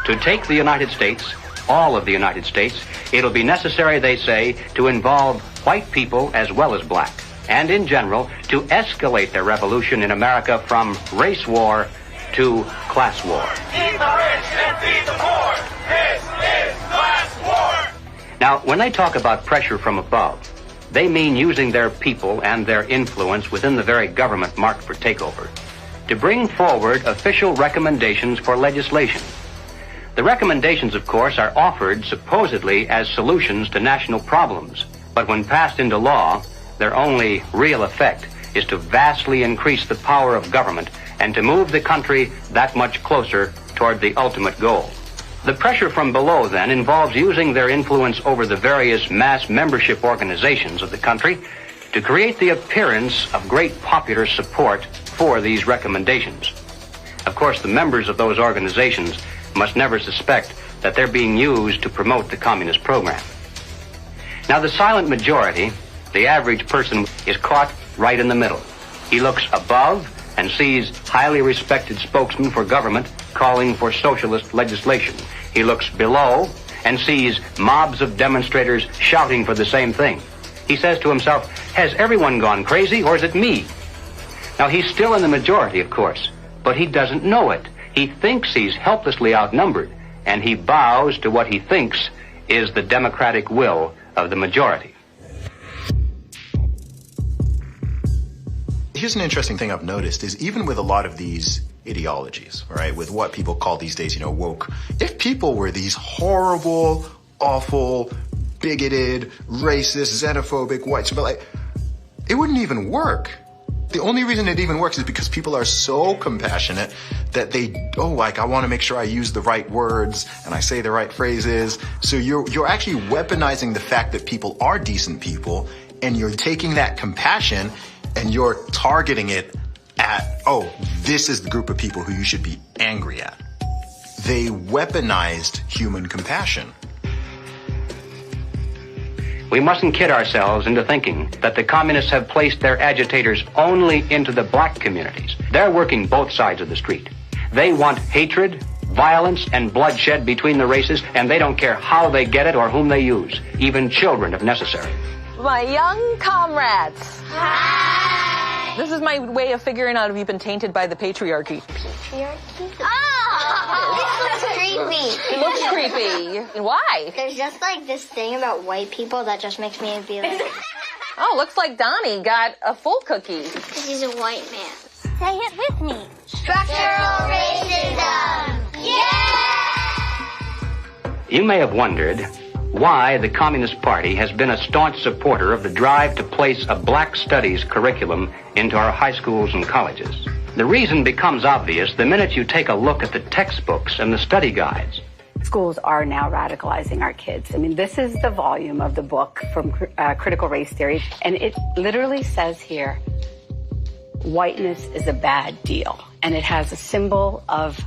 To take the United States, all of the United States, it'll be necessary, they say, to involve white people as well as black, and in general, to escalate the revolution in America from race war to class war. Feed the rich and feed the poor. This is class war. Now, when they talk about pressure from above, they mean using their people and their influence within the very government marked for takeover to bring forward official recommendations for legislation. The recommendations, of course, are offered supposedly as solutions to national problems, but when passed into law, their only real effect is to vastly increase the power of government and to move the country that much closer toward the ultimate goal. The pressure from below, then, involves using their influence over the various mass membership organizations of the country to create the appearance of great popular support for these recommendations. Of course, the members of those organizations must never suspect that they're being used to promote the communist program. Now, the silent majority, the average person, is caught right in the middle. He looks above and sees highly respected spokesmen for government calling for socialist legislation. He looks below and sees mobs of demonstrators shouting for the same thing. He says to himself, has everyone gone crazy or is it me? Now, he's still in the majority, of course, but he doesn't know it. He thinks he's helplessly outnumbered, and he bows to what he thinks is the democratic will of the majority. Here's an interesting thing I've noticed is even with a lot of these ideologies, right, with what people call these days, woke, if people were these horrible, awful, bigoted, racist, xenophobic, white, it wouldn't even work. The only reason it even works is because people are so compassionate that I want to make sure I use the right words and I say the right phrases. So you're actually weaponizing the fact that people are decent people, and you're taking that compassion and you're targeting it at, this is the group of people who you should be angry at. They weaponized human compassion. We mustn't kid ourselves into thinking that the communists have placed their agitators only into the black communities. They're working both sides of the street. They want hatred, violence, and bloodshed between the races, and they don't care how they get it or whom they use, even children if necessary. My young comrades. Hi! This is my way of figuring out if you've been tainted by the patriarchy. Patriarchy? Oh! This looks creepy. It looks creepy. Why? There's just this thing about white people that just makes me be like... Oh, looks like Donnie got a full cookie. Because he's a white man. Say it with me. Structural racism! Yeah! You may have wondered why the Communist Party has been a staunch supporter of the drive to place a black studies curriculum into our high schools and colleges. The reason becomes obvious the minute you take a look at the textbooks and the study guides. Schools are now radicalizing our kids. This is the volume of the book from Critical Race Theory, and it literally says here, whiteness is a bad deal, and it has a symbol of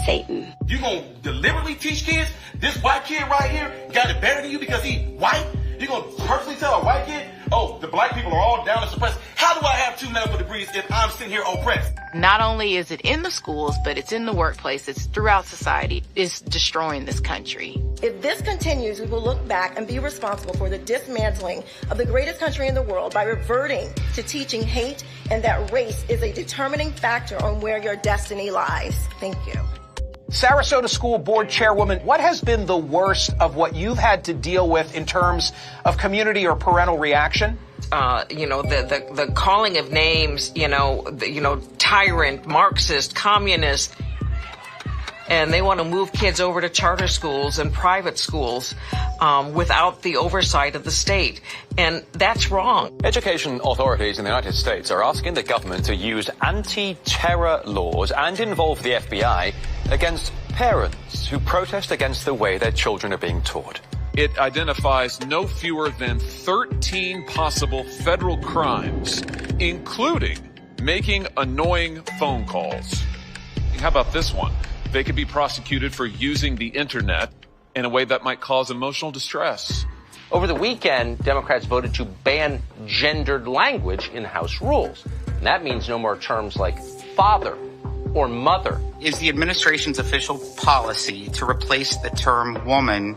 Satan. You gonna deliberately teach kids this white kid right here got it better than you because he white? You're going to personally tell a white kid, oh, the black people are all down and suppressed. How do I have 2 medical degrees if I'm sitting here oppressed? Not only is it in the schools, but it's in the workplace, it's throughout society. It's destroying this country. If this continues, we will look back and be responsible for the dismantling of the greatest country in the world by reverting to teaching hate and that race is a determining factor on where your destiny lies. Thank you. Sarasota School Board Chairwoman, what has been the worst of what you've had to deal with in terms of community or parental reaction? The calling of names, tyrant, Marxist, communist, and they want to move kids over to charter schools and private schools without the oversight of the state. And that's wrong. Education authorities in the United States are asking the government to use anti-terror laws and involve the FBI against parents who protest against the way their children are being taught. It identifies no fewer than 13 possible federal crimes, including making annoying phone calls. How about this one? They could be prosecuted for using the internet in a way that might cause emotional distress. Over the weekend, Democrats voted to ban gendered language in House rules. And that means no more terms like father or mother. Is the administration's official policy to replace the term woman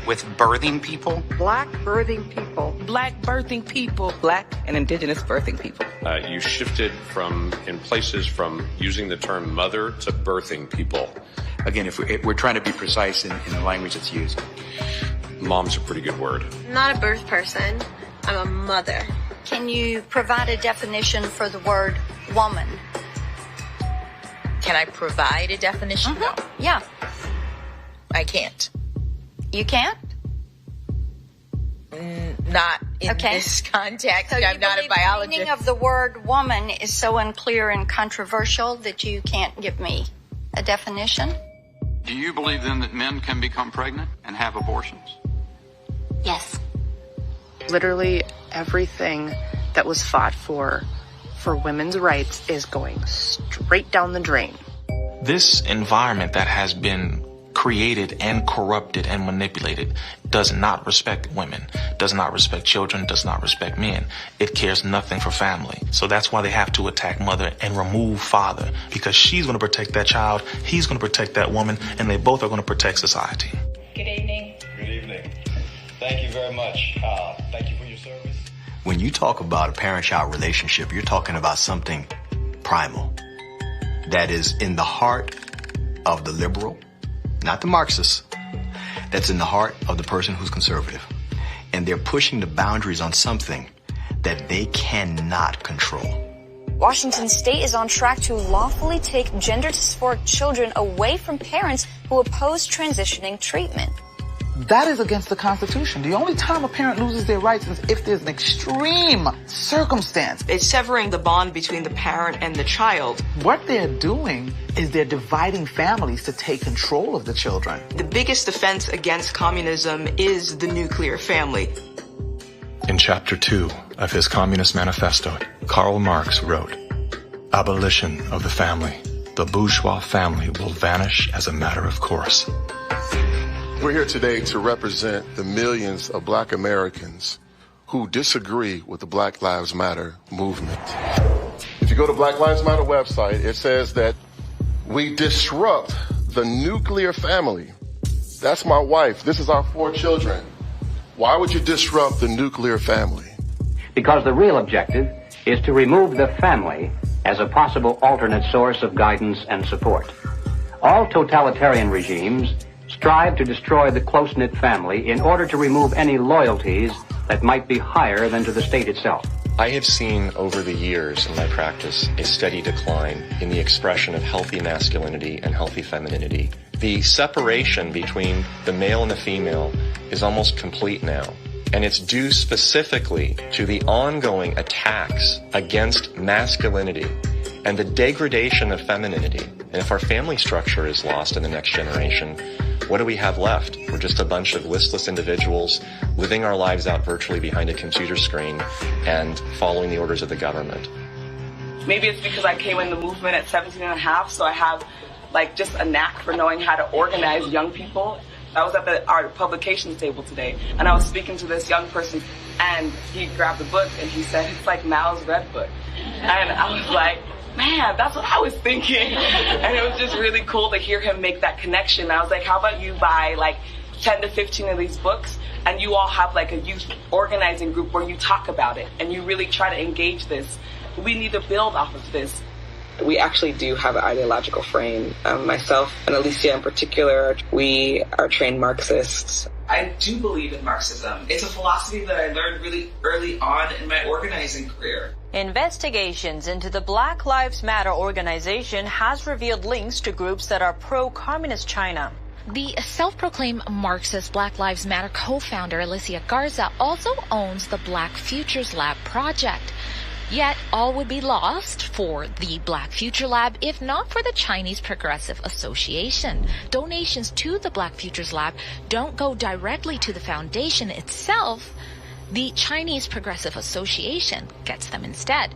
with birthing people? Black birthing people. Black birthing people. Black and indigenous birthing people. You shifted from using the term mother to birthing people. Again, if we're trying to be precise in the language that's used. Mom's a pretty good word. I'm not a birth person. I'm a mother. Can you provide a definition for the word woman? Can I provide a definition? Mm-hmm. No. Yeah. I can't. You can't? Not in this context. So I'm not a biologist. The meaning of the word woman is so unclear and controversial that you can't give me a definition? Do you believe then that men can become pregnant and have abortions? Yes. Literally everything that was fought for women's rights is going straight down the drain. This environment that has been created and corrupted and manipulated does not respect women, does not respect children, does not respect men. It cares nothing for family. So that's why they have to attack mother and remove father, because she's going to protect that child, he's going to protect that woman, and they both are going to protect society. Good evening. Good evening. Thank you very much. Thank you for your service. When you talk about a parent-child relationship, you're talking about something primal that is in the heart of the liberal, not the Marxist, that's in the heart of the person who's conservative. And they're pushing the boundaries on something that they cannot control. Washington State is on track to lawfully take gender-dysphoric children away from parents who oppose transitioning treatment. That is against the Constitution. The only time a parent loses their rights is if there's an extreme circumstance. It's severing the bond between the parent and the child. What they're doing is they're dividing families to take control of the children. The biggest offense against communism is the nuclear family. In Chapter 2 of his Communist Manifesto, Karl Marx wrote, "Abolition of the family. The bourgeois family will vanish as a matter of course." We're here today to represent the millions of Black Americans who disagree with the Black Lives Matter movement. If you go to Black Lives Matter website, it says that we disrupt the nuclear family. That's my wife. This is our 4 children. Why would you disrupt the nuclear family? Because the real objective is to remove the family as a possible alternate source of guidance and support. All totalitarian regimes strive to destroy the close-knit family in order to remove any loyalties that might be higher than to the state itself. I have seen over the years in my practice a steady decline in the expression of healthy masculinity and healthy femininity. The separation between the male and the female is almost complete now. And it's due specifically to the ongoing attacks against masculinity and the degradation of femininity. And if our family structure is lost in the next generation, what do we have left? We're just a bunch of listless individuals living our lives out virtually behind a computer screen and following the orders of the government. Maybe it's because I came in the movement at 17 and a half, so I have just a knack for knowing how to organize young people I was at our publications table today, and I was speaking to this young person, and he grabbed a book, and he said, it's like Mao's Red Book. And I was like, man, that's what I was thinking. And it was just really cool to hear him make that connection. I was like, how about you buy like 10 to 15 of these books, and you all have like a youth organizing group where you talk about it, and you really try to engage this. We need to build off of this. We actually do have an ideological frame. Myself and Alicia in particular, we are trained Marxists. I do believe in Marxism. It's a philosophy that I learned really early on in my organizing career. Investigations into the Black Lives Matter organization has revealed links to groups that are pro-communist China. The self-proclaimed Marxist Black Lives Matter co-founder Alicia Garza also owns the Black Futures Lab project. Yet, all would be lost for the Black Future Lab if not for the Chinese Progressive Association. Donations to the Black Futures Lab don't go directly to the foundation itself. The Chinese Progressive Association gets them instead.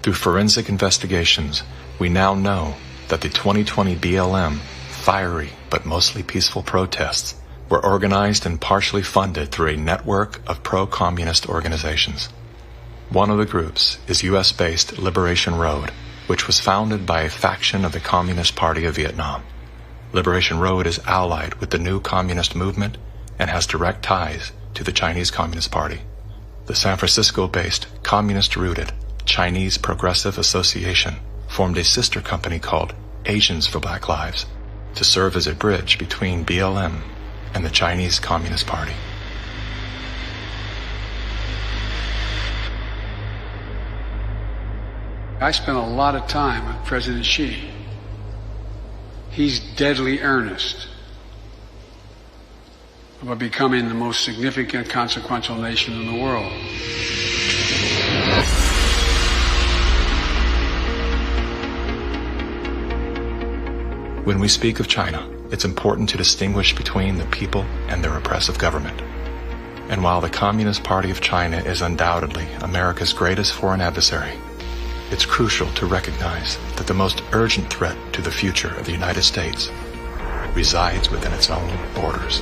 Through forensic investigations, we now know that the 2020 BLM fiery but mostly peaceful protests were organized and partially funded through a network of pro-communist organizations. One of the groups is U.S.-based Liberation Road, which was founded by a faction of the Communist Party of Vietnam. Liberation Road is allied with the new communist movement and has direct ties to the Chinese Communist Party. The San Francisco-based, communist-rooted Chinese Progressive Association formed a sister company called Asians for Black Lives to serve as a bridge between BLM and the Chinese Communist Party. I spent a lot of time with President Xi. He's deadly earnest about becoming the most significant, consequential nation in the world. When we speak of China, it's important to distinguish between the people and their oppressive government. And while the Communist Party of China is undoubtedly America's greatest foreign adversary, it's crucial to recognize that the most urgent threat to the future of the United States resides within its own borders.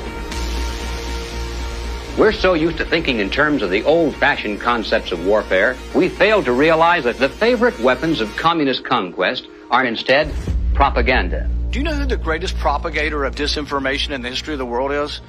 We're so used to thinking in terms of the old-fashioned concepts of warfare, we fail to realize that the favorite weapons of communist conquest are instead propaganda. Do you know who the greatest propagator of disinformation in the history of the world is?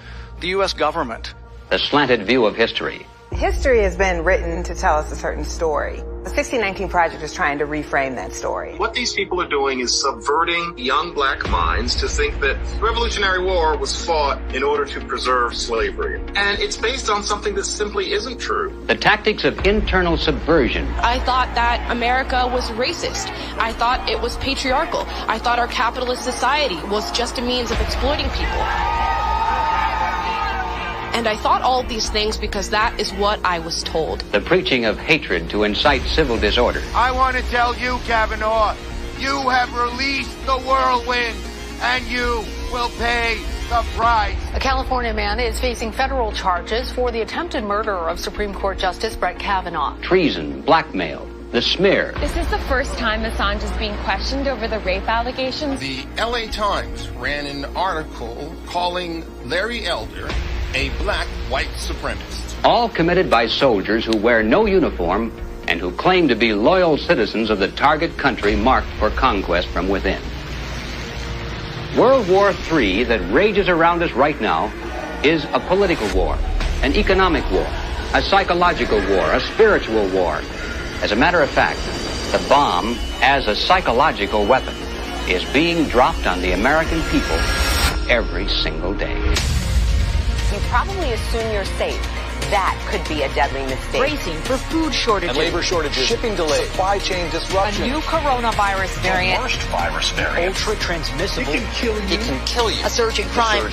The U.S. government. The slanted view of history. History has been written to tell us a certain story. The 1619 Project is trying to reframe that story. What these people are doing is subverting young black minds to think that the Revolutionary War was fought in order to preserve slavery. And it's based on something that simply isn't true. The tactics of internal subversion. I thought that America was racist. I thought it was patriarchal. I thought our capitalist society was just a means of exploiting people. And I thought all of these things because that is what I was told. The preaching of hatred to incite civil disorder. I want to tell you, Kavanaugh, you have released the whirlwind, and you will pay the price. A California man is facing federal charges for the attempted murder of Supreme Court Justice Brett Kavanaugh. Treason, blackmail, the smear. This is the first time Assange is being questioned over the rape allegations. The LA Times ran an article calling Larry Elder a black white supremacist. All committed by soldiers who wear no uniform and who claim to be loyal citizens of the target country marked for conquest from within. World War III that rages around us right now is a political war, an economic war, a psychological war, a spiritual war. As a matter of fact, the bomb, as a psychological weapon, is being dropped on the American people every single day. You probably assume you're safe. That could be a deadly mistake. Bracing for food shortages. And labor shortages. Shipping delays. Supply chain disruption. A new coronavirus variant. The worst virus variant. Ultra transmissible. It can kill you. It can kill you. A surge in crime.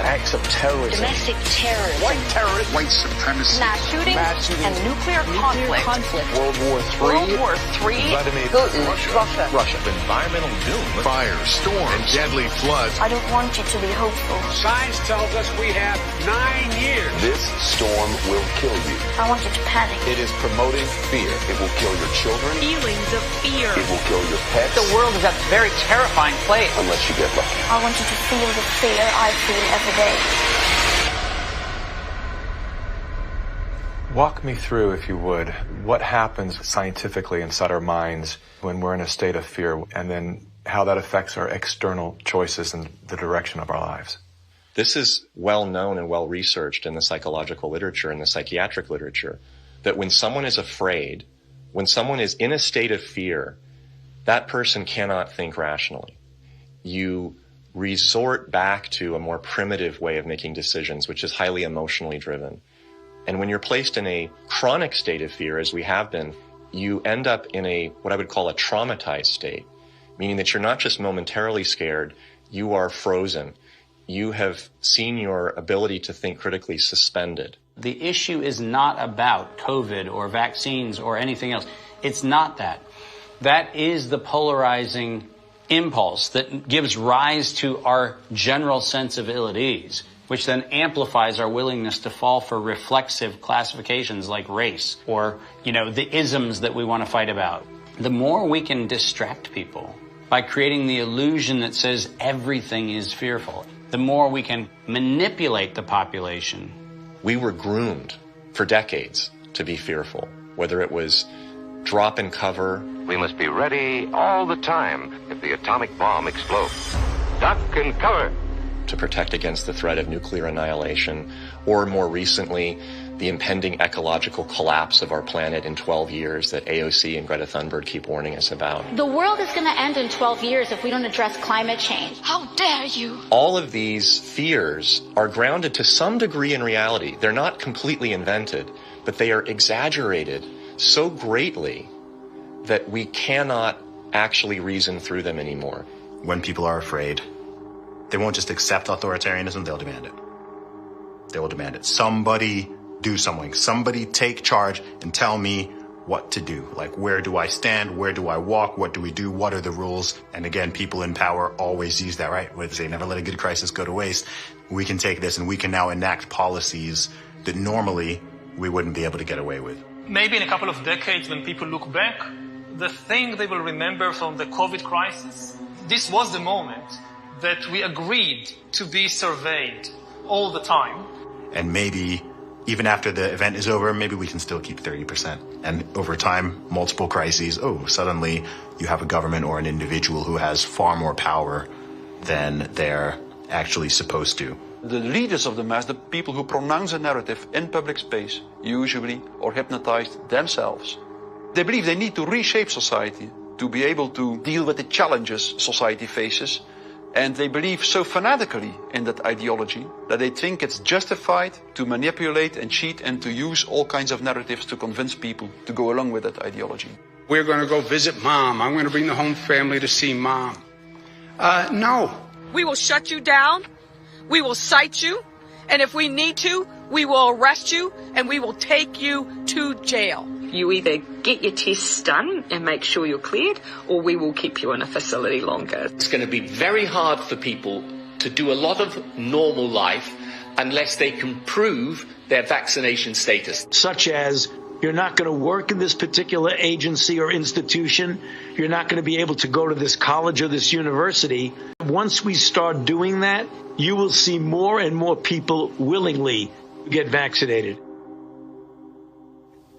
Acts of terrorism. Domestic terrorism. White terrorists. White supremacy. Mass shootings. And nuclear conflict. World War III. Vladimir Putin. Russia. Environmental doom. Fire, storms, and deadly floods. I don't want you to be hopeful. Science tells us we have 9 years. This storm will kill you. I want you to panic. It is promoting fear. It will kill your children. Feelings of fear. It will kill your pets. The world is a very terrifying place. Unless you get lucky. I want you to feel the fear I feel every day. Walk me through, if you would, what happens scientifically inside our minds when we're in a state of fear, and then how that affects our external choices and the direction of our lives. This is well known and well researched in the psychological literature and the psychiatric literature, that when someone is afraid, when someone is in a state of fear, that person cannot think rationally. You resort back to a more primitive way of making decisions, which is highly emotionally driven. And when you're placed in a chronic state of fear, as we have been, you end up in a, what I would call a traumatized state, meaning that you're not just momentarily scared, you are frozen. You have seen your ability to think critically suspended. The issue is not about COVID or vaccines or anything else. It's not that. That is the polarizing impulse that gives rise to our general sense of ill at ease, which then amplifies our willingness to fall for reflexive classifications like race or, the isms that we want to fight about. The more we can distract people by creating the illusion that says everything is fearful, the more we can manipulate the population. We were groomed for decades to be fearful, whether it was drop and cover. We must be ready all the time if the atomic bomb explodes. Duck and cover. To protect against the threat of nuclear annihilation, or more recently, the impending ecological collapse of our planet in 12 years that AOC and Greta Thunberg keep warning us about. The world is going to end in 12 years if we don't address climate change. How dare you? All of these fears are grounded to some degree in reality. They're not completely invented, but they are exaggerated so greatly that we cannot actually reason through them anymore. When people are afraid, they won't just accept authoritarianism, they'll demand it. They will demand it. Somebody do something. Somebody take charge and tell me what to do. Like, where do I stand? Where do I walk? What do we do? What are the rules? And again, people in power always use that, right? They say, never let a good crisis go to waste. We can take this and we can now enact policies that normally we wouldn't be able to get away with. Maybe in a couple of decades, when people look back, the thing they will remember from the COVID crisis, this was the moment that we agreed to be surveyed all the time. And maybe even after the event is over, maybe we can still keep 30%. And over time, multiple crises, suddenly you have a government or an individual who has far more power than they're actually supposed to. The leaders of the mass, the people who pronounce a narrative in public space, usually are hypnotized themselves. They believe they need to reshape society to be able to deal with the challenges society faces. And they believe so fanatically in that ideology that they think it's justified to manipulate and cheat and to use all kinds of narratives to convince people to go along with that ideology. We're going to go visit Mom. I'm going to bring the home family to see Mom. No. We will shut you down. We will cite you. And if we need to, we will arrest you and we will take you to jail. You either get your tests done and make sure you're cleared, or we will keep you in a facility longer. It's going to be very hard for people to do a lot of normal life unless they can prove their vaccination status. Such as, you're not going to work in this particular agency or institution. You're not going to be able to go to this college or this university. Once we start doing that, you will see more and more people willingly get vaccinated.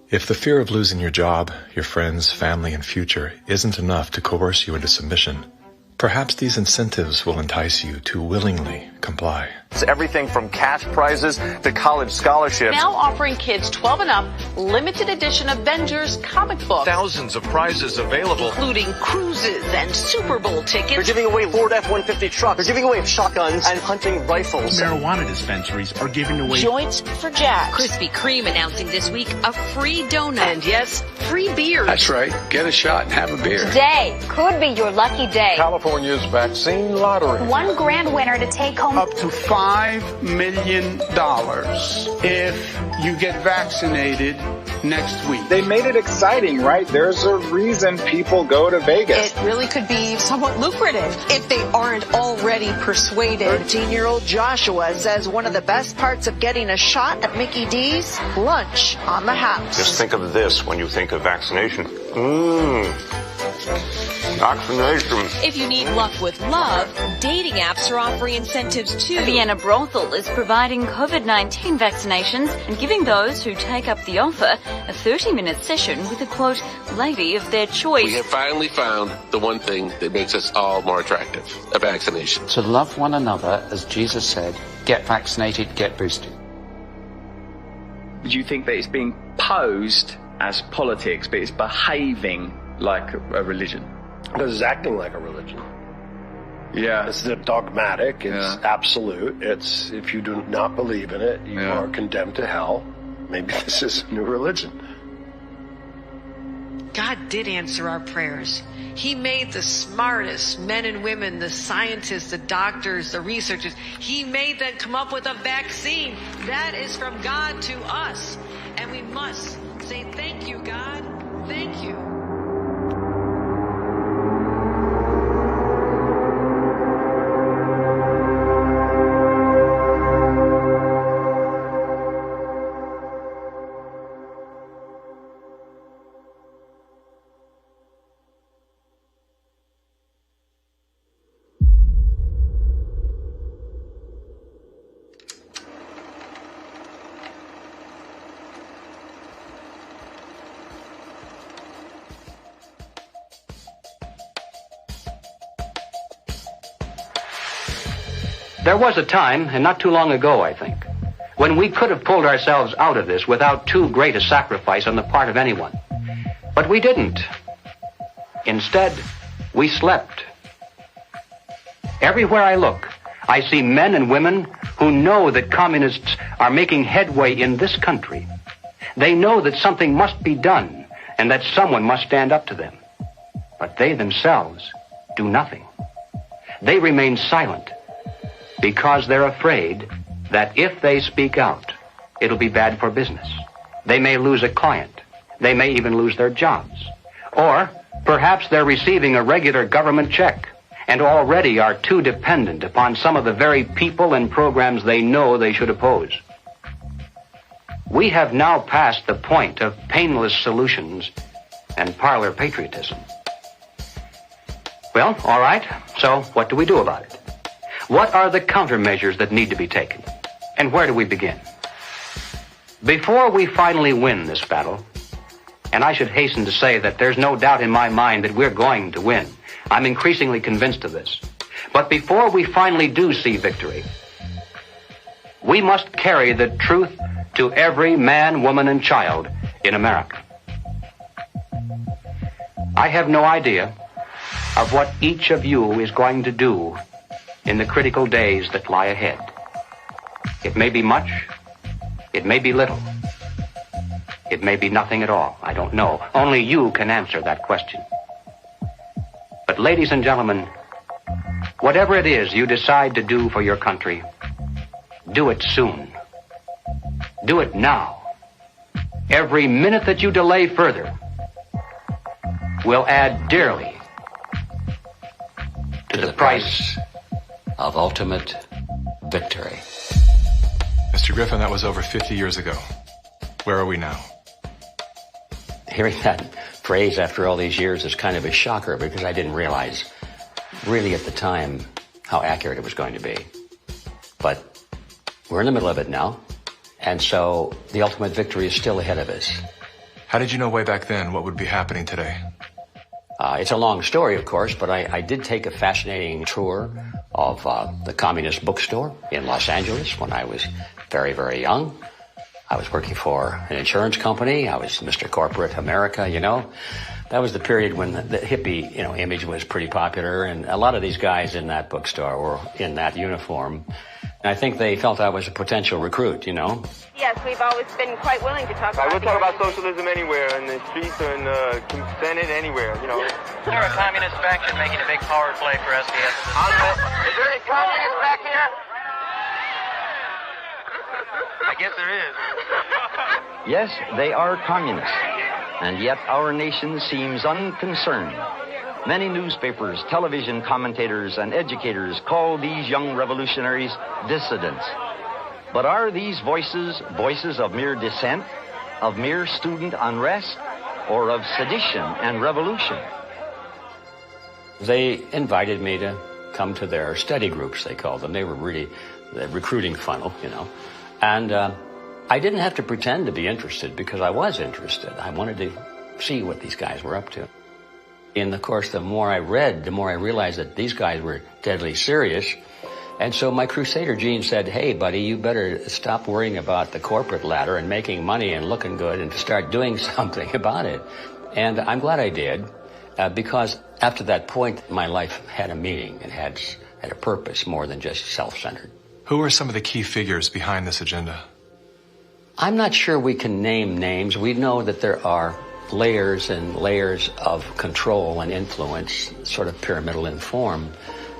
If the fear of losing your job, your friends, family, and future isn't enough to coerce you into submission, perhaps these incentives will entice you to willingly comply. It's everything from cash prizes to college scholarships. Now offering kids 12 and up limited edition Avengers comic books. Thousands of prizes available, Including cruises and Super Bowl tickets. They're giving away Ford F-150 trucks. They're giving away shotguns and hunting rifles. Marijuana dispensaries are giving away Joints for Jacks. Krispy Kreme announcing this week a free donut. And yes, free beers. That's right. Get a shot and have a beer. Today could be your lucky day. California's vaccine lottery. One grand winner to take home Up to $5 million if you get vaccinated next week. They made it exciting, right? There's a reason people go to Vegas. It really could be somewhat lucrative if they aren't already persuaded. 13-year-old Joshua says one of the best parts of getting a shot at Mickey D's, lunch on the house. Just think of this when you think of vaccination. Vaccination. If you need luck with love, dating apps are offering incentives too. Vienna Brothel is providing COVID-19 vaccinations and giving those who take up the offer a 30-minute session with a, quote, lady of their choice. We have finally found the one thing that makes us all more attractive, a vaccination. To love one another, as Jesus said, get vaccinated, get boosted. Do you think that it's being posed as politics, but it's behaving like a religion? Because it's acting like a religion. Yeah. It's dogmatic. It's absolute. It's, if you do not believe in it, you are condemned to hell. Maybe this is a new religion. God did answer our prayers. He made the smartest men and women, the scientists, the doctors, the researchers. He made them come up with a vaccine. That is from God to us. And we must say, thank you, God. Thank you. There was a time, and not too long ago, I think, when we could have pulled ourselves out of this without too great a sacrifice on the part of anyone. But we didn't. Instead, we slept. Everywhere I look, I see men and women who know that communists are making headway in this country. They know that something must be done and that someone must stand up to them. But they themselves do nothing. They remain silent because they're afraid that if they speak out, it'll be bad for business. They may lose a client. They may even lose their jobs. Or perhaps they're receiving a regular government check and already are too dependent upon some of the very people and programs they know they should oppose. We have now passed the point of painless solutions and parlor patriotism. Well, all right, so what do we do about it? What are the countermeasures that need to be taken? And where do we begin? Before we finally win this battle, and I should hasten to say that there's no doubt in my mind that we're going to win. I'm increasingly convinced of this. But before we finally do see victory, we must carry the truth to every man, woman, and child in America. I have no idea of what each of you is going to do in the critical days that lie ahead. It may be much, it may be little, it may be nothing at all. I don't know. Only you can answer that question. But ladies and gentlemen, whatever it is you decide to do for your country, do it soon. Do it now. Every minute that you delay further will add dearly to the price of ultimate victory. Mr. Griffin, that was over 50 years ago. Where are we now? Hearing that phrase after all these years is kind of a shocker because I didn't realize really at the time how accurate it was going to be. But we're in the middle of it now, and so the ultimate victory is still ahead of us. How did you know way back then what would be happening today? It's a long story, of course, but I did take a fascinating tour of the Communist Bookstore in Los Angeles when I was very, very young. I was working for an insurance company. I was Mr. Corporate America, you know. That was the period when the hippie, image was pretty popular, and a lot of these guys in that bookstore were in that uniform. And I think they felt I was a potential recruit, Yes, we've always been quite willing to talk about We'll talk about socialism anywhere, in the streets or in the Senate, anywhere, They're a communist faction making a big power play for SDS. Is there any communists back here? I guess there is. Yes, they are communists, and yet our nation seems unconcerned. Many newspapers, television commentators, and educators call these young revolutionaries dissidents. But are these voices voices of mere dissent, of mere student unrest, or of sedition and revolution? They invited me to come to their study groups, they called them. They were really the recruiting funnel, you know. And I didn't have to pretend to be interested because I was interested. I wanted to see what these guys were up to. And of course, the more I read, the more I realized that these guys were deadly serious. And so my crusader gene said, hey, buddy, you better stop worrying about the corporate ladder and making money and looking good and start doing something about it. And I'm glad I did, because after that point, my life had a meaning and had a purpose more than just self-centered. Who are some of the key figures behind this agenda? I'm not sure we can name names. We know that there are layers and layers of control and influence, sort of pyramidal in form.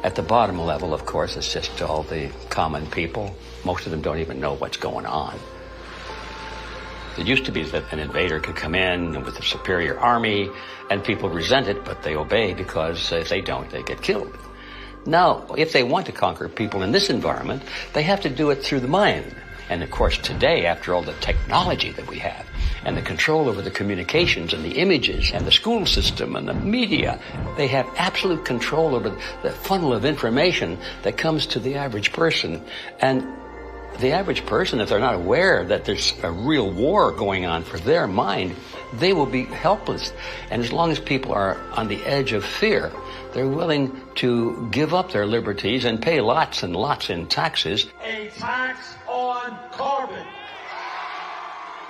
At the bottom level, of course, it's just all the common people. Most of them don't even know what's going on. It used to be that an invader could come in with a superior army, and people resent it, but they obey because if they don't, they get killed. Now, if they want to conquer people in this environment, they have to do it through the mind. And of course, today, after all the technology that we have, and the control over the communications and the images and the school system and the media, they have absolute control over the funnel of information that comes to the average person. And the average person, if they're not aware that there's a real war going on for their mind, they will be helpless. And as long as people are on the edge of fear, they're willing to give up their liberties and pay lots and lots in taxes. A tax on carbon.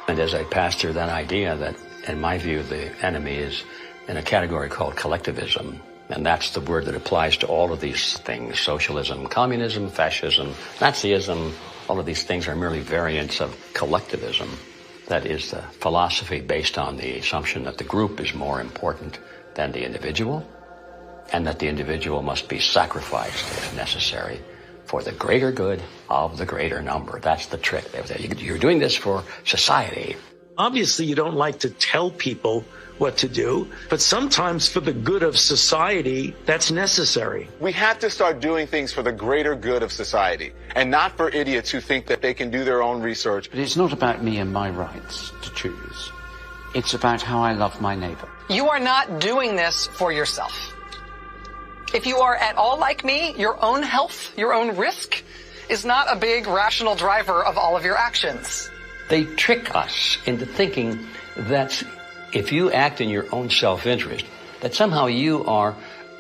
And as I passed through that idea that, in my view, the enemy is in a category called collectivism. And that's the word that applies to all of these things. Socialism, communism, fascism, Nazism, all of these things are merely variants of collectivism. That is the philosophy based on the assumption that the group is more important than the individual, and that the individual must be sacrificed if necessary for the greater good of the greater number. That's the trick. You're doing this for society. Obviously, you don't like to tell people what to do, but sometimes for the good of society, that's necessary. We have to start doing things for the greater good of society, and not for idiots who think that they can do their own research. But it's not about me and my rights to choose. It's about how I love my neighbor. You are not doing this for yourself. If you are at all like me, your own health, your own risk, is not a big rational driver of all of your actions. They trick us into thinking that if you act in your own self-interest, that somehow you are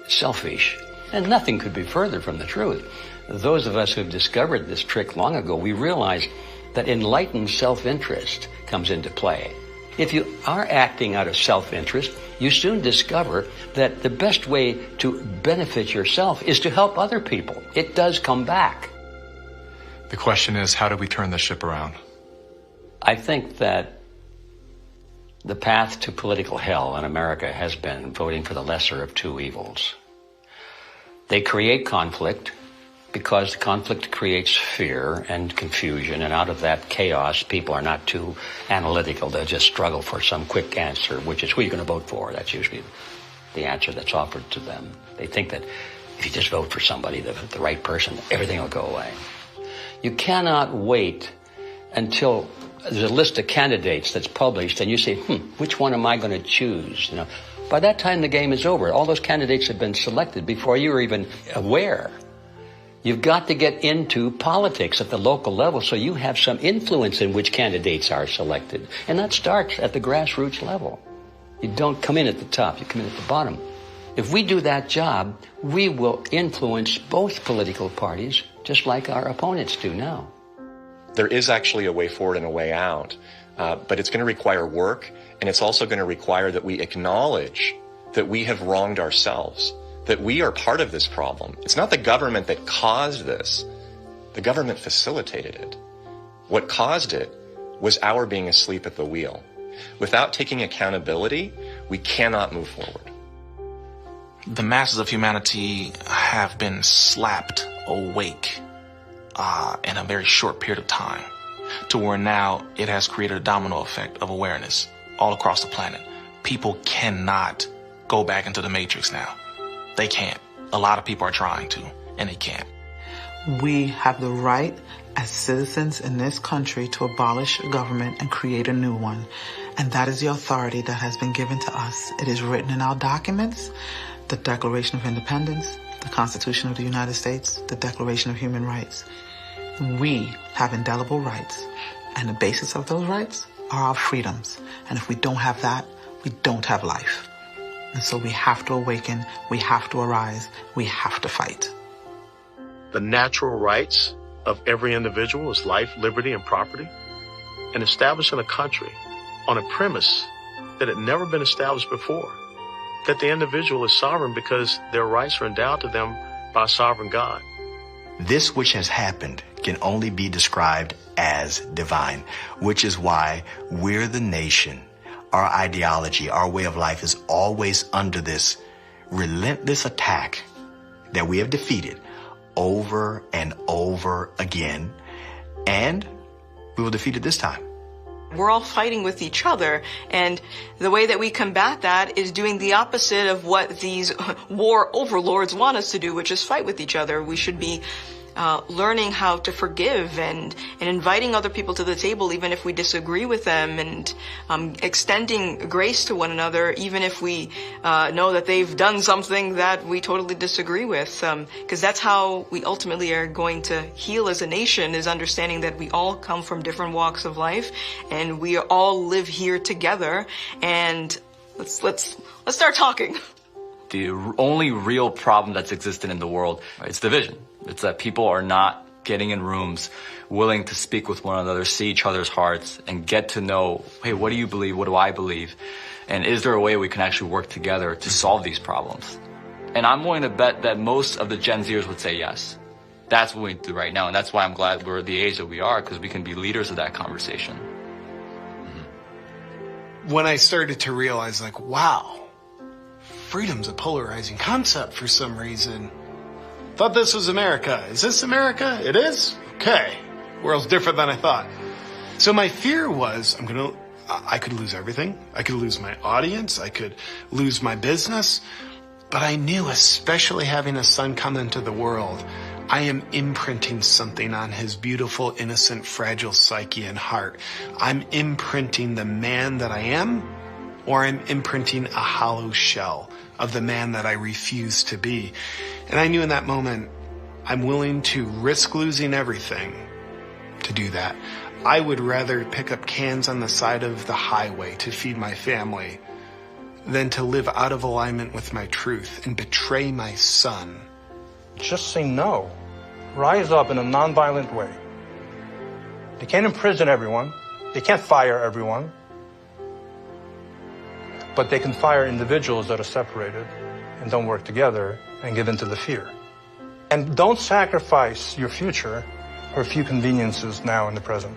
selfish. And nothing could be further from the truth. Those of us who have discovered this trick long ago, we realize that enlightened self-interest comes into play. If you are acting out of self-interest, you soon discover that the best way to benefit yourself is to help other people. It does come back. The question is, how do we turn the ship around? I think that the path to political hell in America has been voting for the lesser of two evils. They create conflict because conflict creates fear and confusion, and out of that chaos, people are not too analytical. They'll just struggle for some quick answer, which is who you're going to vote for. That's usually the answer that's offered to them. They think that if you just vote for somebody, the right person, everything will go away. You cannot wait until there's a list of candidates that's published and you say, which one am I going to choose? You know, by that time the game is over. All those candidates have been selected before you were even aware. You've got to get into politics at the local level so you have some influence in which candidates are selected. And that starts at the grassroots level. You don't come in at the top, you come in at the bottom. If we do that job, we will influence both political parties just like our opponents do now. There is actually a way forward and a way out, but it's going to require work, and it's also going to require that we acknowledge that we have wronged ourselves, that we are part of this problem. It's not the government that caused this. The government facilitated it. What caused it was our being asleep at the wheel. Without taking accountability, we cannot move forward. The masses of humanity have been slapped awake in a very short period of time. to where now it has created a domino effect of awareness all across the planet. People cannot go back into the matrix now. They can't. A lot of people are trying to, and they can't. We have the right as citizens in this country to abolish government and create a new one. And that is the authority that has been given to us. It is written in our documents, the Declaration of Independence, the Constitution of the United States, the Declaration of Human Rights. We have indelible rights, and the basis of those rights are our freedoms. And if we don't have that, we don't have life. And so we have to awaken, we have to arise, we have to fight. The natural rights of every individual is life, liberty, and property, and establishing a country on a premise that had never been established before, that the individual is sovereign because their rights are endowed to them by a sovereign God. This which has happened can only be described as divine, which is why we're the nation. Our ideology, our way of life is always under this relentless attack that we have defeated over and over again, and we will defeat it this time. We're all fighting with each other, and the way that we combat that is doing the opposite of what these war overlords want us to do, which is fight with each other. We should be learning how to forgive and inviting other people to the table even if we disagree with them, and extending grace to one another even if we know that they've done something that we totally disagree with, because that's how we ultimately are going to heal as a nation, is understanding that we all come from different walks of life and we all live here together, and let's start talking. The only real problem that's existed in the world is division. It's that people are not getting in rooms, willing to speak with one another, see each other's hearts, and get to know, hey, what do you believe? What do I believe? And is there a way we can actually work together to solve these problems? And I'm willing to bet that most of the Gen Zers would say yes. That's what we do right now. And that's why I'm glad we're the age that we are, because we can be leaders of that conversation. When I started to realize, like, wow, freedom's a polarizing concept for some reason. Thought this was America. Is this America? It is? Okay. World's different than I thought. So my fear was, I could lose everything. I could lose my audience. I could lose my business. But I knew, especially having a son come into the world, I am imprinting something on his beautiful, innocent, fragile psyche and heart. I'm imprinting the man that I am, or I'm imprinting a hollow shell of the man that I refuse to be. And I knew in that moment, I'm willing to risk losing everything to do that. I would rather pick up cans on the side of the highway to feed my family than to live out of alignment with my truth and betray my son. Just say no. Rise up in a nonviolent way. They can't imprison everyone. They can't fire everyone. But they can fire individuals that are separated and don't work together and give in to the fear. And don't sacrifice your future for a few conveniences now in the present.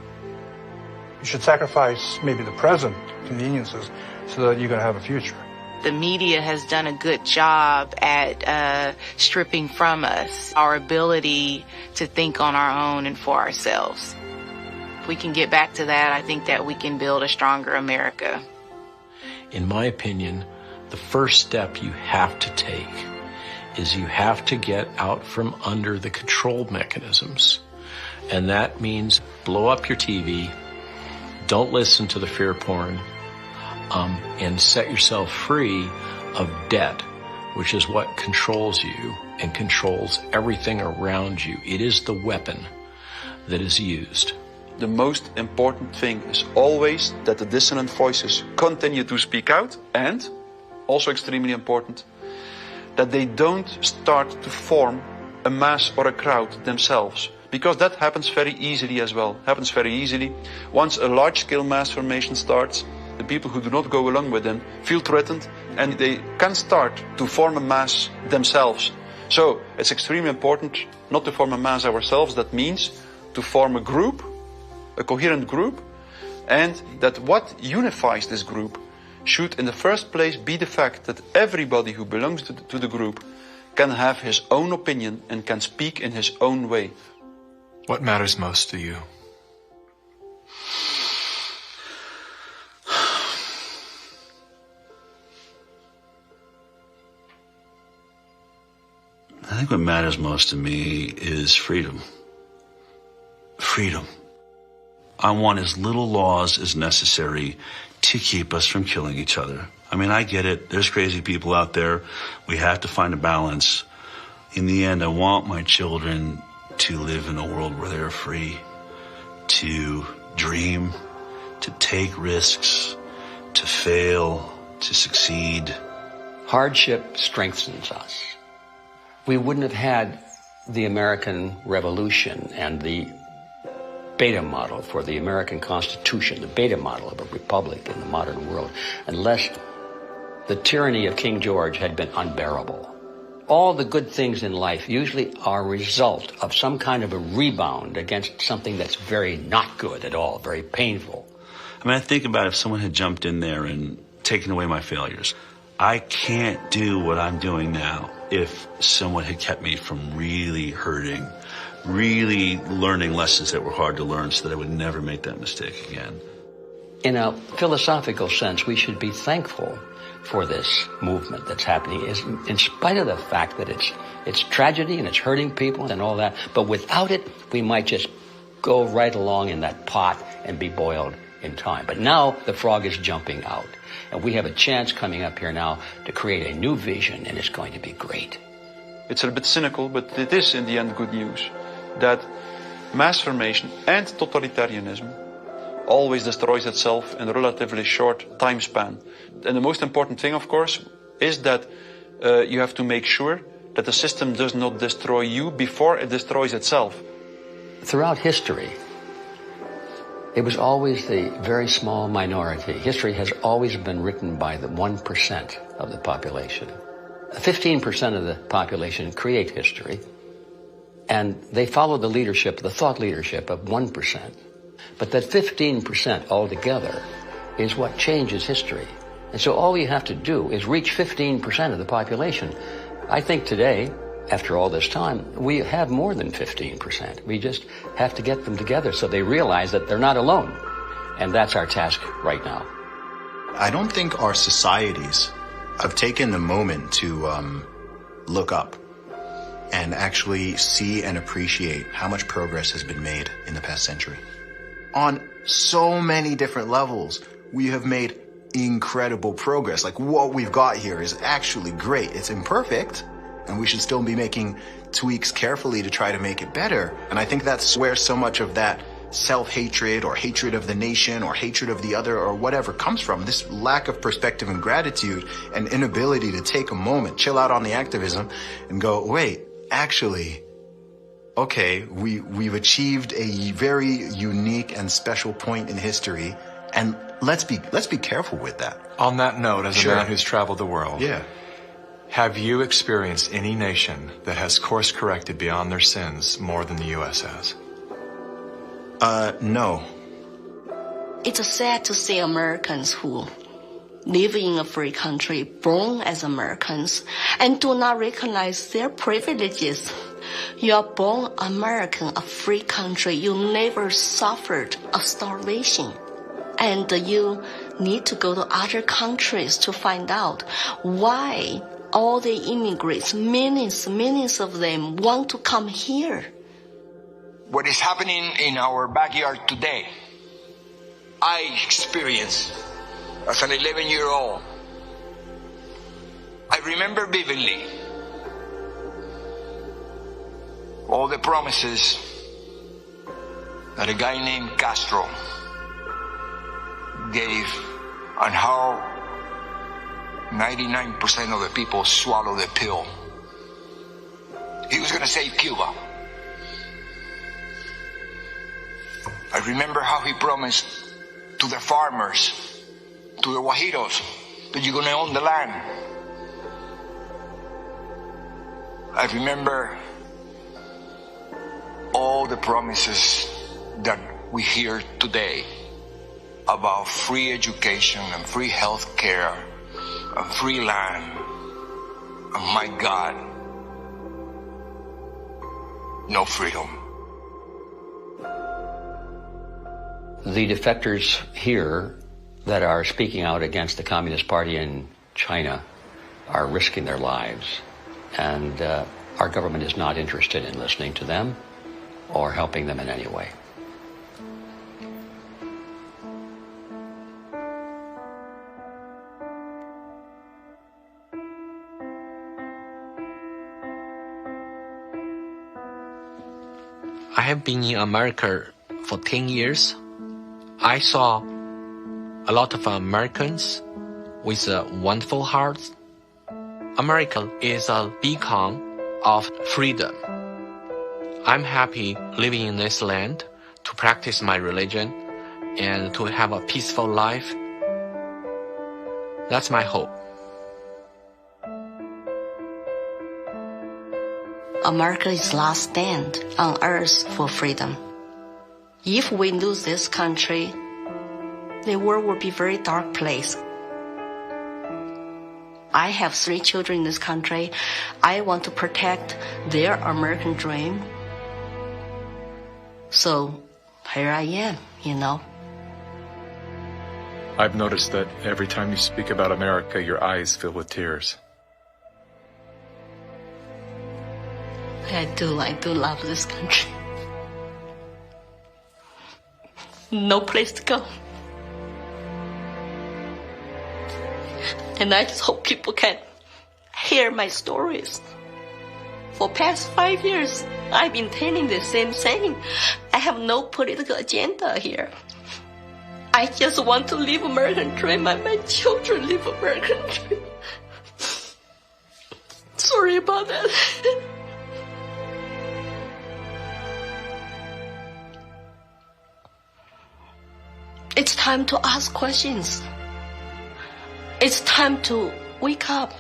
You should sacrifice maybe the present conveniences so that you're going to have a future. The media has done a good job at stripping from us our ability to think on our own and for ourselves. If we can get back to that, I think that we can build a stronger America. In my opinion, the first step you have to take is you have to get out from under the control mechanisms. And that means blow up your TV, don't listen to the fear porn, and set yourself free of debt, which is what controls you and controls everything around you. It is the weapon that is used. The most important thing is always that the dissonant voices continue to speak out, and, also extremely important, that they don't start to form a mass or a crowd themselves. Because that happens very easily as well. Happens very easily. Once a large-scale mass formation starts, the people who do not go along with them feel threatened, and they can start to form a mass themselves. So it's extremely important not to form a mass ourselves. That means to form a group, a coherent group, and that what unifies this group should in the first place be the fact that everybody who belongs to the group can have his own opinion and can speak in his own way. What matters most to you? think what matters most to me is freedom. Freedom. I want as little laws as necessary to keep us from killing each other. I mean, I get it. There's crazy people out there. We have to find a balance. In the end, I want my children to live in a world where they're free to dream, to take risks, to fail, to succeed. Hardship strengthens us. We wouldn't have had the American Revolution and the beta model for the American Constitution, the beta model of a republic in the modern world, unless the tyranny of King George had been unbearable. All the good things in life usually are a result of some kind of a rebound against something that's very not good at all, very painful. I mean, I think about if someone had jumped in there and taken away my failures. I can't do what I'm doing now if someone had kept me from really hurting, really learning lessons that were hard to learn so that I would never make that mistake again. In a philosophical sense, we should be thankful for this movement that's happening, in spite of the fact that it's tragedy and it's hurting people and all that. But without it, we might just go right along in that pot and be boiled in time. But now the frog is jumping out. And we have a chance coming up here now to create a new vision, and it's going to be great. It's a bit cynical, but it is in the end good news that mass formation and totalitarianism always destroys itself in a relatively short time span. And the most important thing, of course, is that you have to make sure that the system does not destroy you before it destroys itself. Throughout history, it was always the very small minority. History has always been written by the 1% of the population. 15% of the population create history, and they follow the leadership, the thought leadership of 1%. But that 15% altogether is what changes history. And so all you have to do is reach 15% of the population. I think today, after all this time, we have more than 15%. We just have to get them together so they realize that they're not alone. And that's our task right now. I don't think our societies have taken the moment to look up and actually see and appreciate how much progress has been made in the past century. On so many different levels, we have made incredible progress. Like, what we've got here is actually great. It's imperfect, and we should still be making tweaks carefully to try to make it better. And I think that's where so much of that self-hatred or hatred of the nation or hatred of the other or whatever comes from. This lack of perspective and gratitude and inability to take a moment, chill out on the activism and go, wait, actually, okay, we've achieved a very unique and special point in history, and let's be careful with that. On that note, as a man who's traveled the world, have you experienced any nation that has course corrected beyond their sins more than the U.S. has? No. It's sad to see Americans who live in a free country, born as Americans, and do not recognize their privileges. You are born American, a free country. You never suffered a starvation. And you need to go to other countries to find out why all the immigrants, millions of them, want to come here. What is happening in our backyard today, I experienced as an 11-year-old. I remember vividly all the promises that a guy named Castro gave and how 99% of the people swallowed the pill. He was going to save Cuba. I remember how he promised to the farmers, to the Guajiros, that you're going to own the land. I remember all the promises that we hear today about free education and free health care and free land. And my God, no freedom. The defectors here that are speaking out against the Communist Party in China are risking their lives. And Our government is not interested in listening to them or helping them in any way. I have been in America for 10 years. I saw a lot of Americans with wonderful hearts. America is a beacon of freedom. I'm happy living in this land to practice my religion and to have a peaceful life. That's my hope. America's last stand on earth for freedom. If we lose this country, the world will be a very dark place. I have 3 children in this country. I want to protect their American dream. So here I am, you know. I've noticed that every time you speak about America, your eyes fill with tears. I do love this country. No place to go. And I just hope people can hear my stories. For past 5 years, I've been telling the same thing. I have no political agenda here. I just want to live American dream and my children live American dream. Sorry about that. It's time to ask questions. It's time to wake up.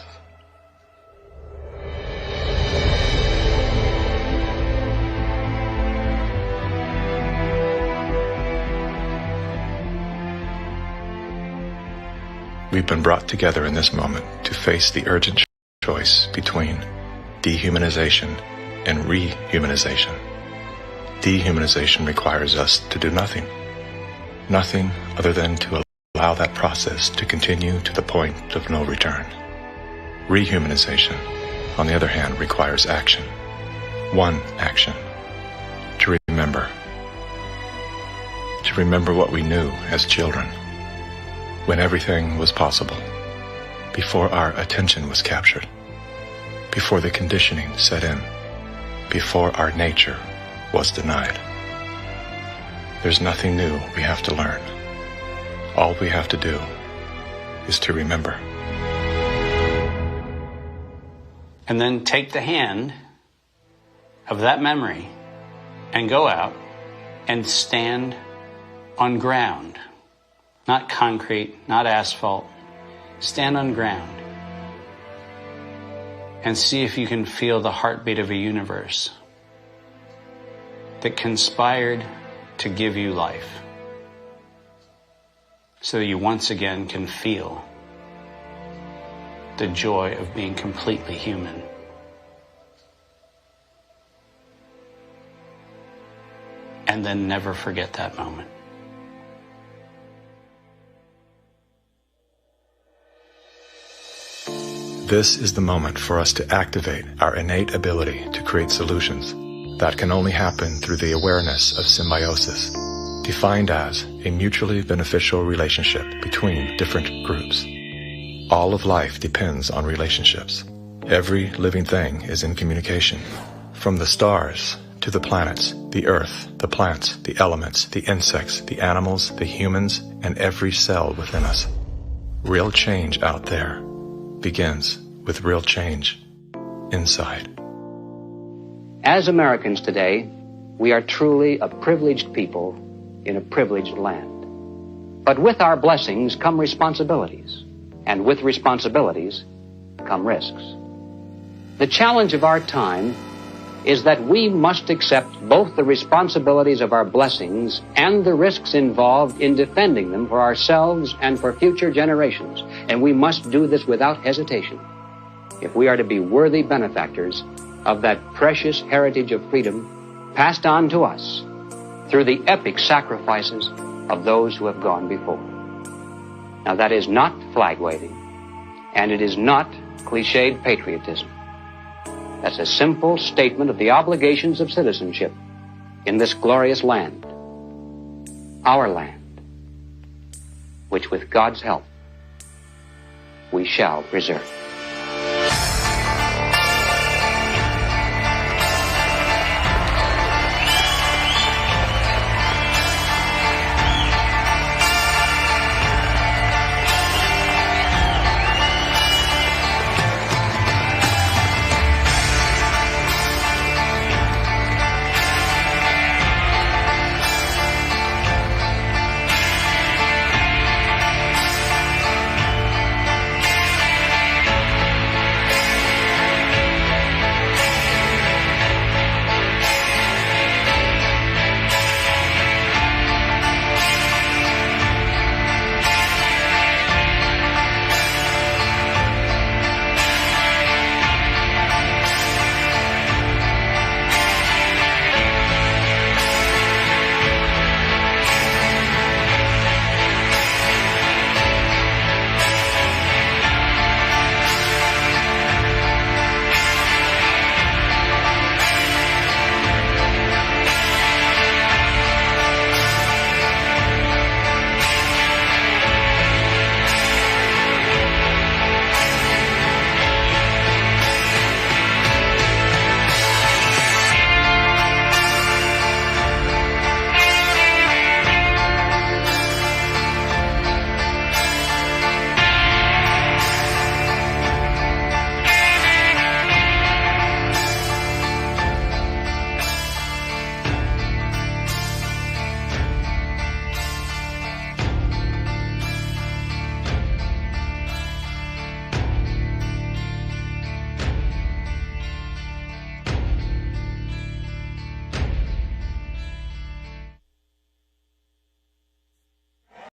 We've been brought together in this moment to face the urgent choice between dehumanization and rehumanization. Dehumanization requires us to do nothing. Nothing other than to allow that process to continue to the point of no return. Rehumanization, on the other hand, requires action. One action. To remember. To remember what we knew as children, when everything was possible, before our attention was captured, before the conditioning set in, before our nature was denied. There's nothing new we have to learn. All we have to do is to remember. And then take the hand of that memory and go out and stand on ground. Not concrete, not asphalt. Stand on ground. And see if you can feel the heartbeat of a universe that conspired to give you life, so that you once again can feel the joy of being completely human. And then never forget that moment. This is the moment for us to activate our innate ability to create solutions. That can only happen through the awareness of symbiosis, defined as a mutually beneficial relationship between different groups. All of life depends on relationships. Every living thing is in communication, from the stars to the planets, the earth, the plants, the elements, the insects, the animals, the humans, and every cell within us. Real change out there begins with real change inside. As Americans today, we are truly a privileged people in a privileged land. But with our blessings come responsibilities, and with responsibilities come risks. The challenge of our time is that we must accept both the responsibilities of our blessings and the risks involved in defending them for ourselves and for future generations. And we must do this without hesitation if we are to be worthy benefactors of that precious heritage of freedom passed on to us through the epic sacrifices of those who have gone before. Now, that is not flag waving, and it is not cliched patriotism. as a simple statement of the obligations of citizenship in this glorious land, our land, which with God's help we shall preserve.